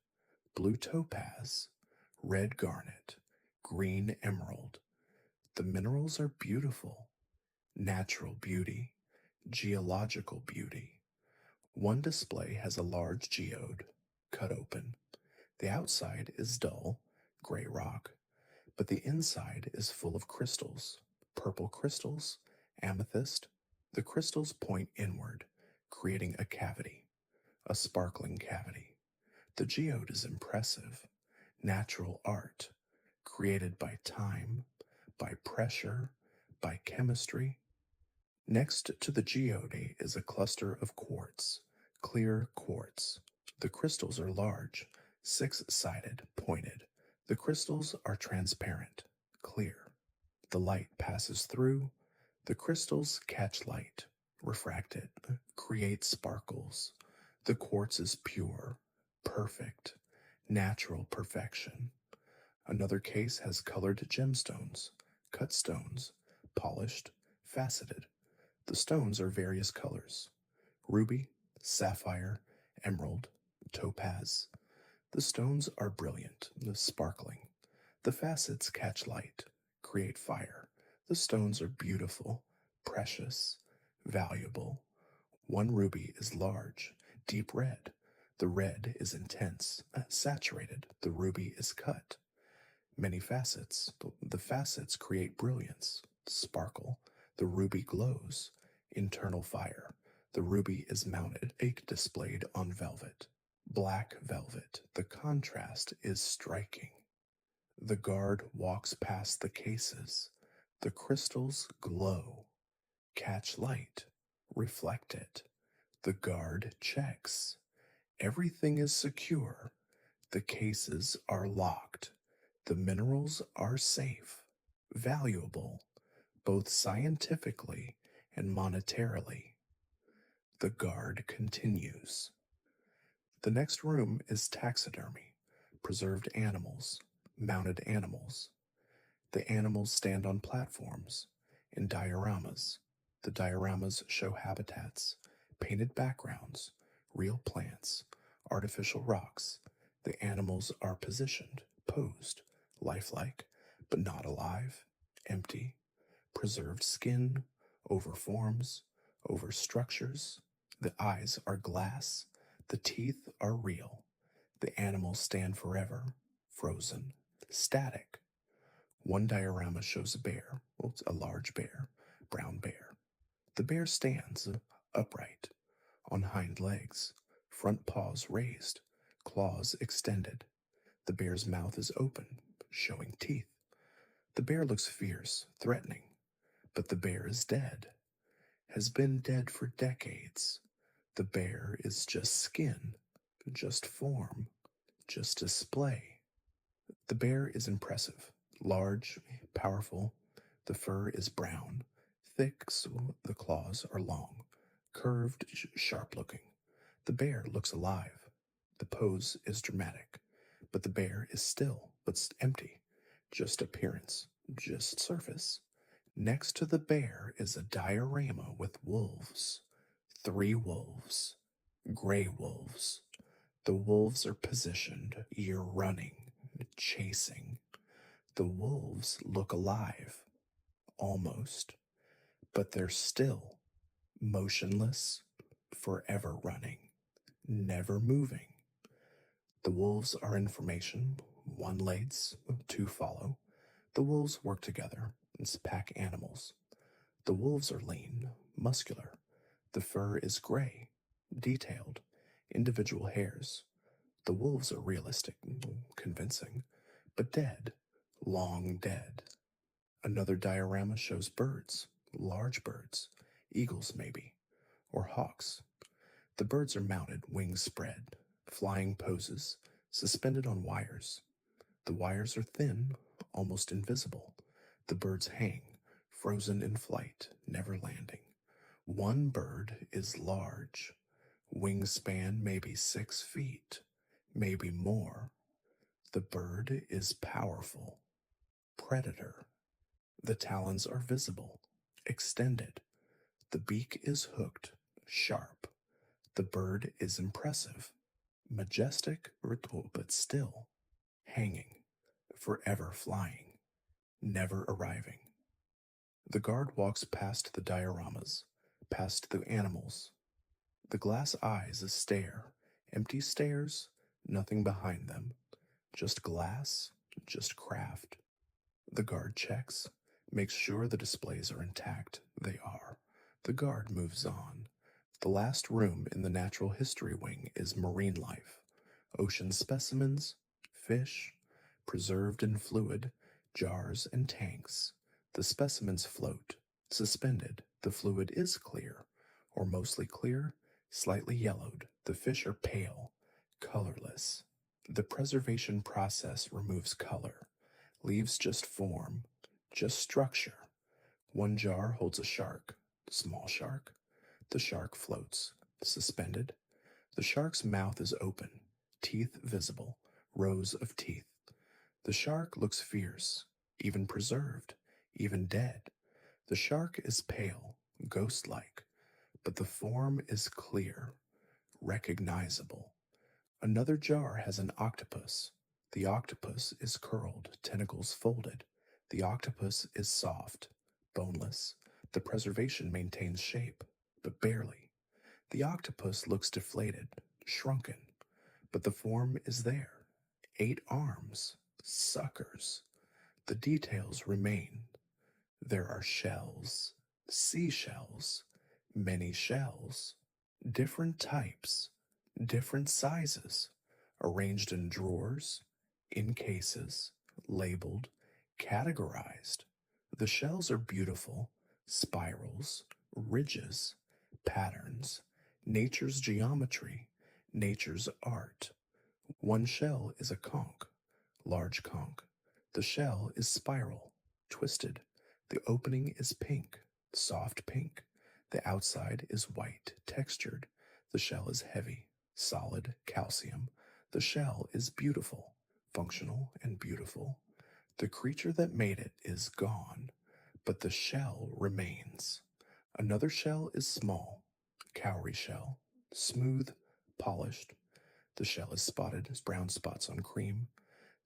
blue topaz, red garnet, green emerald. The minerals are beautiful, natural beauty, geological beauty. One display has a large geode, cut open. The outside is dull, gray rock, but the inside is full of crystals, purple crystals, amethyst. The crystals point inward, creating a cavity, a sparkling cavity. The geode is impressive, natural art, created by time, by pressure, by chemistry. Next to the geode is a cluster of quartz, clear quartz. The crystals are large, six-sided, pointed. The crystals are transparent, clear. The light passes through. The crystals catch light, refract it, create sparkles. The quartz is pure, perfect, natural perfection. Another case has colored gemstones, cut stones, polished, faceted. The stones are various colors: ruby, sapphire, emerald, topaz. The stones are brilliant, sparkling. The facets catch light, create fire. The stones are beautiful, precious, valuable. One ruby is large, deep red. The red is intense, saturated. The ruby is cut. Many facets. The facets create brilliance, sparkle. The ruby glows, internal fire. The ruby is mounted, displayed on velvet. Black velvet. The contrast is striking. The guard walks past the cases. The crystals glow, catch light, reflect it. The guard checks. Everything is secure. The cases are locked. The minerals are safe, valuable, both scientifically and monetarily. The guard continues. The next room is taxidermy, preserved animals, mounted animals. The animals stand on platforms, in dioramas. The dioramas show habitats, painted backgrounds, real plants, artificial rocks. The animals are positioned, posed, lifelike, but not alive, empty, preserved skin, over forms, over structures. The eyes are glass, the teeth are real. The animals stand forever, frozen, static. One diorama shows a bear. Well, it's a large bear, brown bear. The bear stands upright, on hind legs, front paws raised, claws extended. The bear's mouth is open, showing teeth. The bear looks fierce, threatening, but the bear is dead, has been dead for decades. The bear is just skin, just form, just display. The bear is impressive, large, powerful. The fur is brown, thick, so the claws are long, curved, sharp looking. The bear looks alive. The pose is dramatic, but the bear is still, but empty. Just appearance, just surface. Next to the bear is a diorama with wolves. 3 wolves. Gray wolves. The wolves are positioned. You're running, chasing. The wolves look alive, almost, but they're still motionless, forever running, never moving. The wolves are in formation. 1 leads, 2 follow. The wolves work together. It's pack animals. The wolves are lean, muscular. The fur is gray, detailed, individual hairs. The wolves are realistic, convincing, but dead, long dead. Another diorama shows birds, large birds, eagles maybe, or hawks. The birds are mounted, wings spread, flying poses, suspended on wires. The wires are thin, almost invisible. The birds hang, frozen in flight, never landing. One bird is large, wingspan maybe 6 feet, maybe more. The bird is powerful, predator. The talons are visible, extended. The beak is hooked, sharp. The bird is impressive, majestic, but still hanging, forever flying, never arriving. The guard walks past the dioramas, past the animals. The glass eyes stare, empty stares, nothing behind them. Just glass, just craft. The guard checks, makes sure the displays are intact. They are. The guard moves on. The last room in the natural history wing is marine life. Ocean specimens, fish, preserved in fluid, jars and tanks. The specimens float, suspended. The fluid is clear, or mostly clear, slightly yellowed. The fish are pale, colorless. The preservation process removes color, leaves just form, just structure. One jar holds a shark, small shark. The shark floats, suspended. The shark's mouth is open, teeth visible, rows of teeth. The shark looks fierce, even preserved, even dead. The shark is pale, ghost like, but the form is clear, recognizable. Another jar has an octopus. The octopus is curled, tentacles folded. The octopus is soft, boneless. The preservation maintains shape, but barely. The octopus looks deflated, shrunken, but the form is there. 8 arms, suckers. The details remain. There are shells, seashells, many shells, different types, different sizes, arranged in drawers, in cases, labeled, categorized. The shells are beautiful, spirals, ridges, patterns, nature's geometry, nature's art. One shell is a conch, large conch. The shell is spiral, twisted. The opening is pink, soft pink. The outside is white, textured. The shell is heavy, solid, calcium. The shell is beautiful, functional, and beautiful. The creature that made it is gone, but the shell remains. Another shell is small, cowrie shell, smooth, polished. The shell is spotted as brown spots on cream.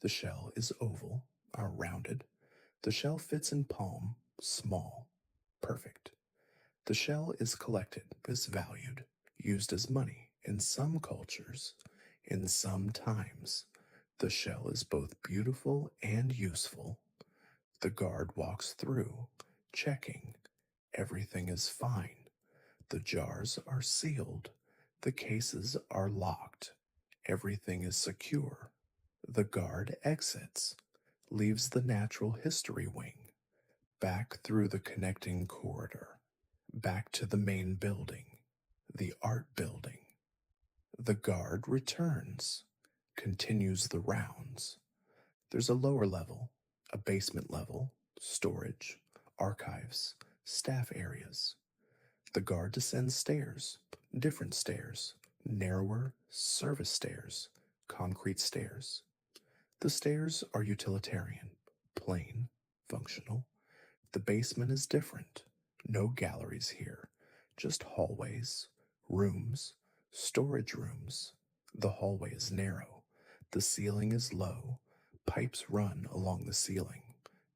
The shell is oval, or rounded. The shell fits in palm, small, perfect. The shell is collected, is valued, used as money in some cultures, in some times. The shell is both beautiful and useful. The guard walks through, checking. Everything is fine. The jars are sealed. The cases are locked. Everything is secure. The guard exits, leaves the natural history wing, back through the connecting corridor, back to the main building, the art building. The guard returns, continues the rounds. There's a lower level, a basement level, storage, archives, staff areas. The guard descends stairs, different stairs, narrower service stairs, concrete stairs. The stairs are utilitarian, plain, functional. The basement is different. No galleries here, just hallways, rooms, storage rooms. The hallway is narrow. The ceiling is low. Pipes run along the ceiling.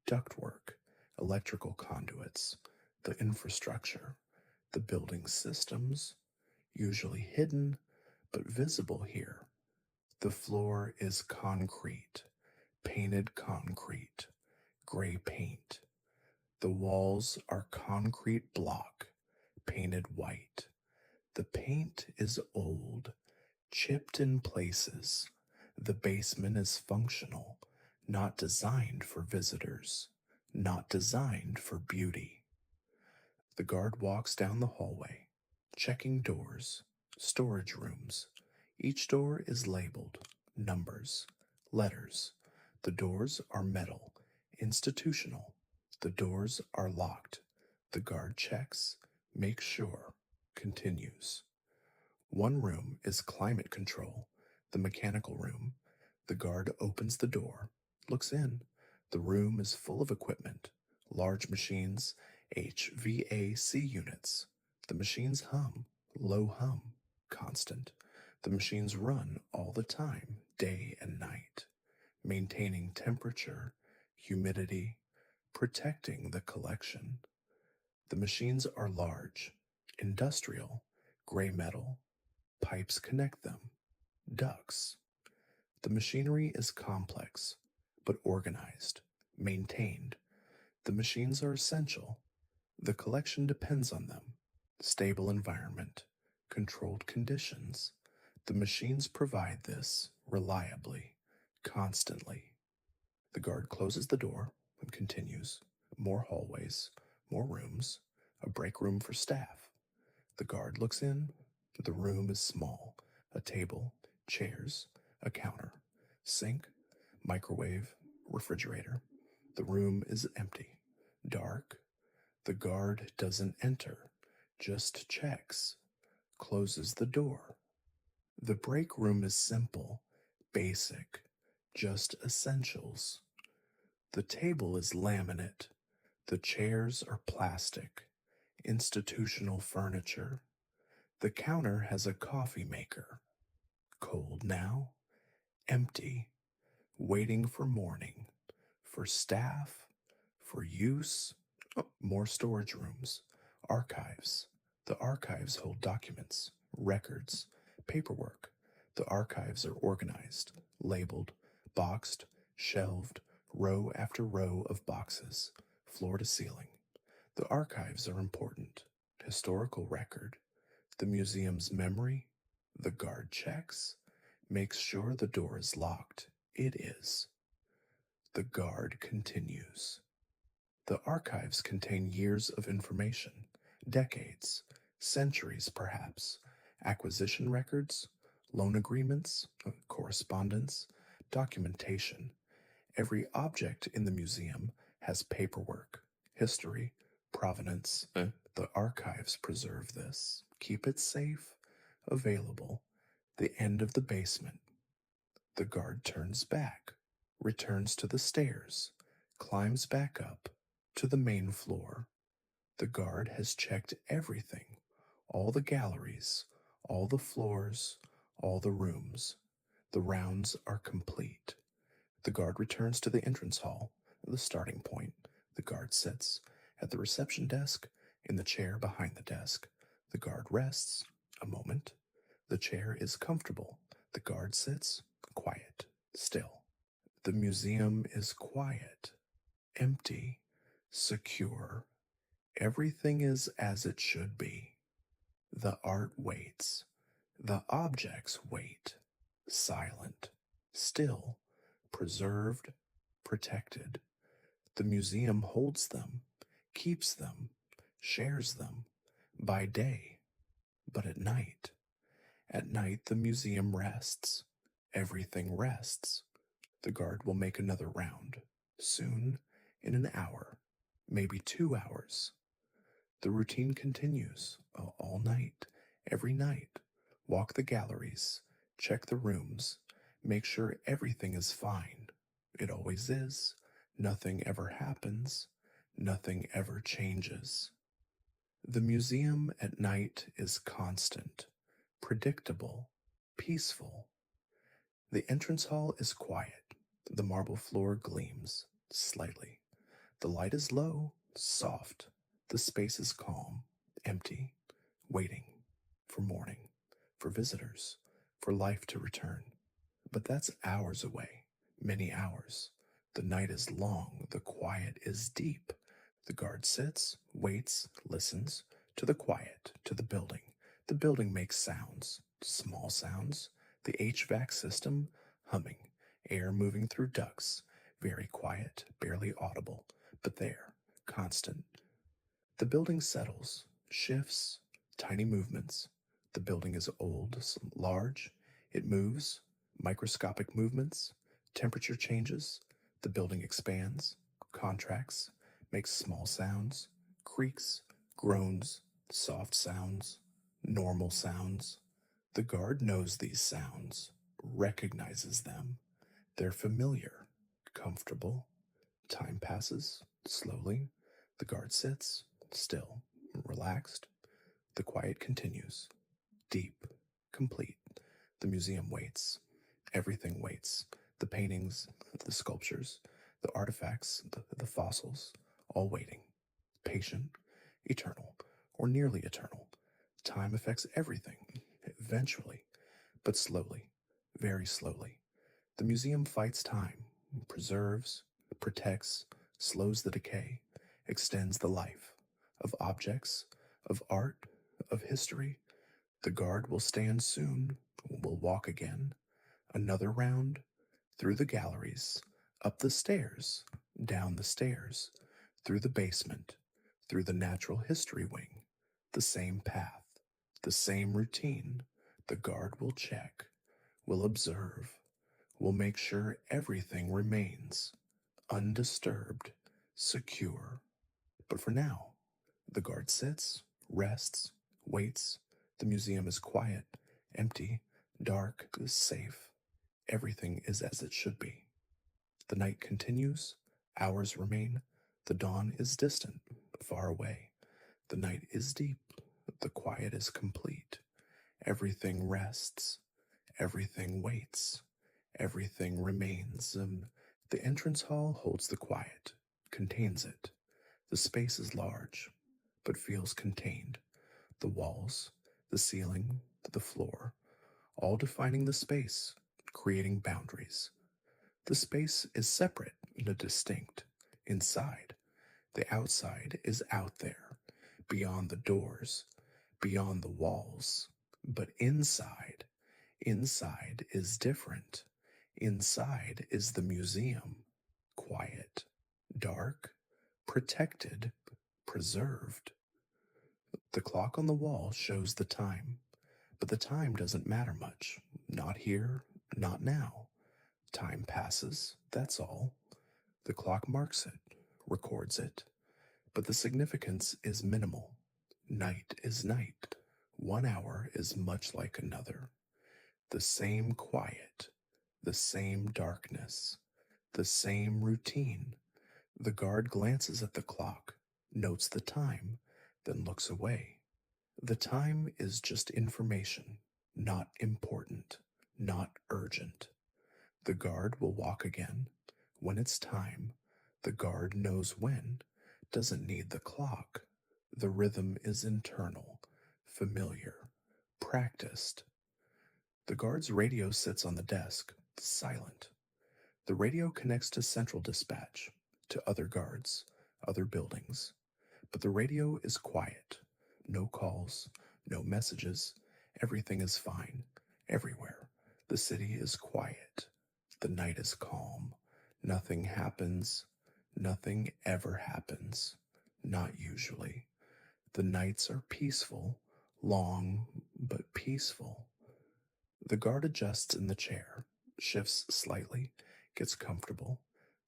Ductwork, electrical conduits, the infrastructure, the building systems, usually hidden but visible here. The floor is concrete, painted concrete, gray paint. The walls are concrete block, painted white. The paint is old, chipped in places. The basement is functional, not designed for visitors, not designed for beauty. The guard walks down the hallway, checking doors, storage rooms. Each door is labeled, numbers, letters. The doors are metal, institutional. The doors are locked. The guard checks, makes sure, continues. One room is climate control, the mechanical room. The guard opens the door, looks in. The room is full of equipment, large machines, HVAC units. The machines hum, low hum, constant. The machines run all the time, day and night, maintaining temperature, humidity, protecting the collection. The machines are large, industrial, gray metal. Pipes connect them, ducts. The machinery is complex, but organized, maintained. The machines are essential. The collection depends on them. Stable environment, controlled conditions. The machines provide this reliably, constantly. The guard closes the door and continues. More hallways, more rooms, a break room for staff. The guard looks in. The room is small. A table, chairs, a counter. Sink, microwave, refrigerator. The room is empty. Dark. The guard doesn't enter, just checks, closes the door. The break room is simple, basic, just essentials. The table is laminate. The chairs are plastic, institutional furniture. The counter has a coffee maker. Cold now, empty, waiting for morning, for staff, for use. Oh, more storage rooms, archives. The archives hold documents, records, paperwork. The archives are organized, labeled, boxed, shelved, row after row of boxes, floor to ceiling. The archives are important. Historical record. The museum's memory. The guard checks, makes sure the door is locked. It is. The guard continues. The archives contain years of information, decades, centuries perhaps, acquisition records, loan agreements, correspondence, documentation. Every object in the museum has paperwork, history, provenance. The archives preserve this, keep it safe, available. The end of the basement. The guard turns back, returns to the stairs, climbs back up to the main floor. The guard has checked everything, all the galleries, all the floors, all the rooms. The rounds are complete. The guard returns to the entrance hall, the starting point. The guard sits at the reception desk, in the chair behind the desk. The guard rests a moment. The chair is comfortable. The guard sits, quiet, still. The museum is quiet, empty, secure. Everything is as it should be. The art waits. The objects wait. Silent, still, preserved, protected. The museum holds them, keeps them, shares them, by day, but at night. At night, the museum rests. Everything rests. The guard will make another round. Soon, in an hour, maybe 2 hours. The routine continues all night, every night. Walk the galleries, check the rooms, make sure everything is fine. It always is. Nothing ever happens. Nothing ever changes. The museum at night is constant, predictable, peaceful. The entrance hall is quiet. The marble floor gleams slightly. The light is low, soft. The space is calm, empty, waiting for morning, for visitors, for life to return. But that's hours away, many hours. The night is long, the quiet is deep. The guard sits, waits, listens to the quiet, to the building. The building makes sounds, small sounds. The HVAC system humming, air moving through ducts, very quiet, barely audible, but there, constant. The building settles, shifts, tiny movements. The building is old, large. It moves, microscopic movements, temperature changes. The building expands, contracts, makes small sounds, creaks, groans, soft sounds, normal sounds. The guard knows these sounds, recognizes them. They're familiar, comfortable. Time passes, slowly. The guard sits, still, relaxed. The quiet continues, deep, complete. The museum waits. Everything waits. The paintings, the sculptures, the artifacts, the fossils, all waiting. Patient, eternal, or nearly eternal. Time affects everything, eventually, but slowly, very slowly. The museum fights time, preserves, protects, slows the decay, extends the life of objects, of art, of history. The guard will stand soon, will walk again. Another round, through the galleries, up the stairs, down the stairs, through the basement, through the natural history wing. The same path, the same routine. The guard will check, will observe, will make sure everything remains undisturbed, secure. But for now, the guard sits, rests, waits. The museum is quiet, empty, dark, safe. Everything is as it should be. The night continues, hours remain. The dawn is distant, far away. The night is deep, the quiet is complete. Everything rests, everything waits, everything remains. The entrance hall holds the quiet, contains it. The space is large, but feels contained. The walls, the ceiling, the floor, all defining the space, creating boundaries. The space is separate and distinct. Inside, the outside is out there, beyond the doors, beyond the walls. But inside is different. Inside is the museum, quiet, dark, protected, preserved. The clock on the wall shows the time, but the time doesn't matter much. Not here, not now. Time passes, that's all. The clock marks it, records it, but the significance is minimal. Night is night. 1 hour is much like another. The same quiet, the same darkness, the same routine. The guard glances at the clock, notes the time, then looks away. The time is just information, not important, not urgent. The guard will walk again. When it's time, the guard knows when, doesn't need the clock. The rhythm is internal, familiar, practiced. The guard's radio sits on the desk, silent. The radio connects to central dispatch, to other guards, other buildings. But the radio is quiet. No calls, no messages. Everything is fine, everywhere. The city is quiet. The night is calm. Nothing happens. Nothing ever happens. Not usually. The nights are peaceful, long but peaceful. The guard adjusts in the chair, shifts slightly, gets comfortable.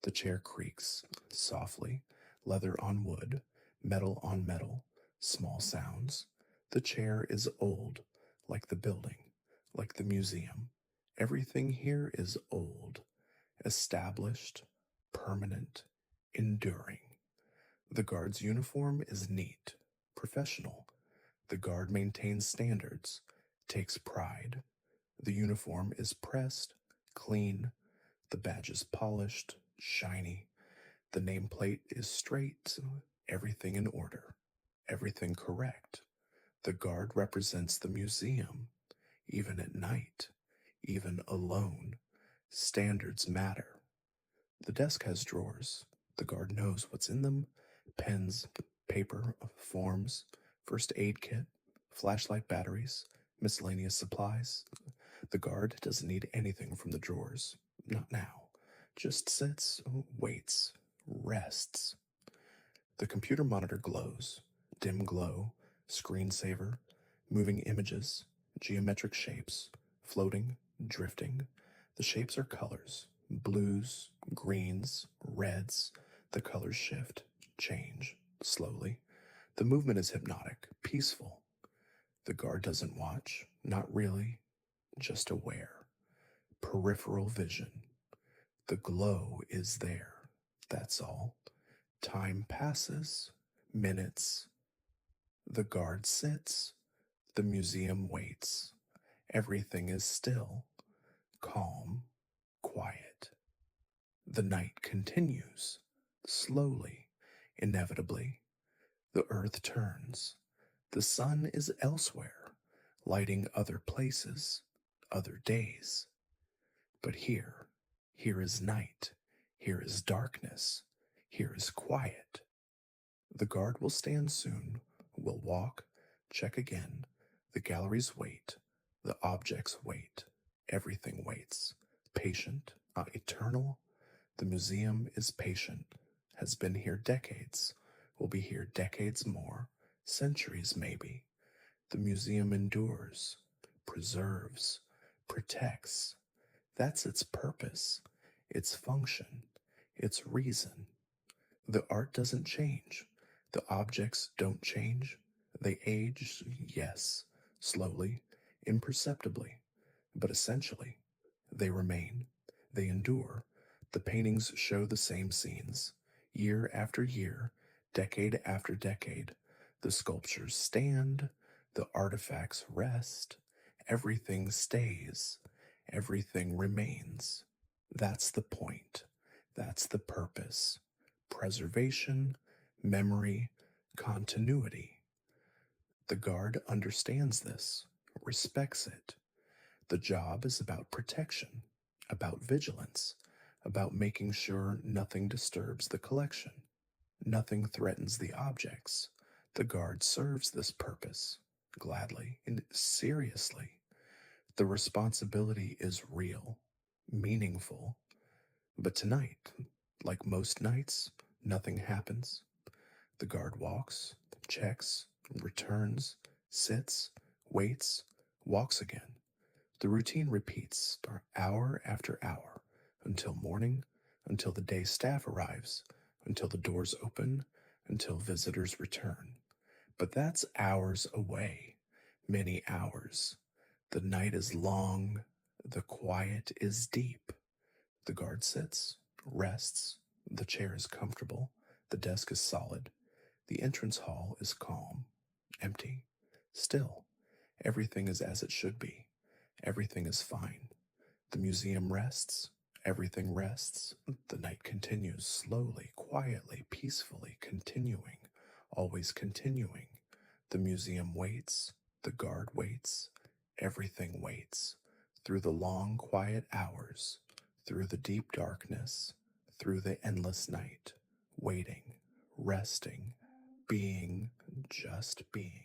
The chair creaks softly, leather on wood, metal on metal, small sounds. The chair is old, like the building, like the museum. Everything here is old, established, permanent, enduring. The guard's uniform is neat, professional. The guard maintains standards, takes pride. The uniform is pressed, clean. The badge is polished, shiny. The nameplate is straight, everything in order, everything correct. The guard represents the museum, even at night, even alone. Standards matter. The desk has drawers. The guard knows what's in them: pens, paper, forms, first aid kit, flashlight batteries, miscellaneous supplies. The guard doesn't need anything from the drawers. Not now. Just sits, waits, rests. The computer monitor glows. Dim glow, screensaver, moving images, geometric shapes, floating, drifting. The shapes are colors: blues, greens, reds. The colors shift, change, slowly. The movement is hypnotic, peaceful. The guard doesn't watch, not really, just aware. Peripheral vision. The glow is there, that's all. Time passes, minutes. The guard sits, the museum waits. Everything is still, calm, quiet. The night continues, slowly, inevitably. The earth turns. The sun is elsewhere, lighting other places, other days. But here is night, here is darkness, here is quiet. The guard will stand soon, will walk, check again. The galleries wait, the objects wait, everything waits. Patient, eternal. The museum is patient, has been here decades, will be here decades more, centuries maybe. The museum endures, preserves, protects. That's its purpose, its function, its reason. The art doesn't change. The objects don't change. They age, yes, slowly, imperceptibly, but essentially, they remain. They endure. The paintings show the same scenes. Year after year, decade after decade, the sculptures stand, the artifacts rest, everything stays, everything remains. That's the point. That's the purpose. Preservation, memory, continuity. The guard understands this, respects it. The job is about protection, about vigilance, about making sure nothing disturbs the collection, nothing threatens the objects. The guard serves this purpose, gladly and seriously. The responsibility is real, meaningful. But tonight, like most nights, nothing happens. The guard walks, checks, returns, sits, waits, walks again. The routine repeats hour after hour until morning, until the day staff arrives, until the doors open, until visitors return. But that's hours away, many hours. The night is long, the quiet is deep. The guard sits, rests, the chair is comfortable, the desk is solid, the entrance hall is calm, empty, still. Everything is as it should be. Everything is fine. The museum rests. Everything rests. The night continues slowly, quietly, peacefully, continuing, always continuing. The museum waits. The guard waits. Everything waits. Through the long, quiet hours, through the deep darkness, through the endless night, waiting, resting, being, just being.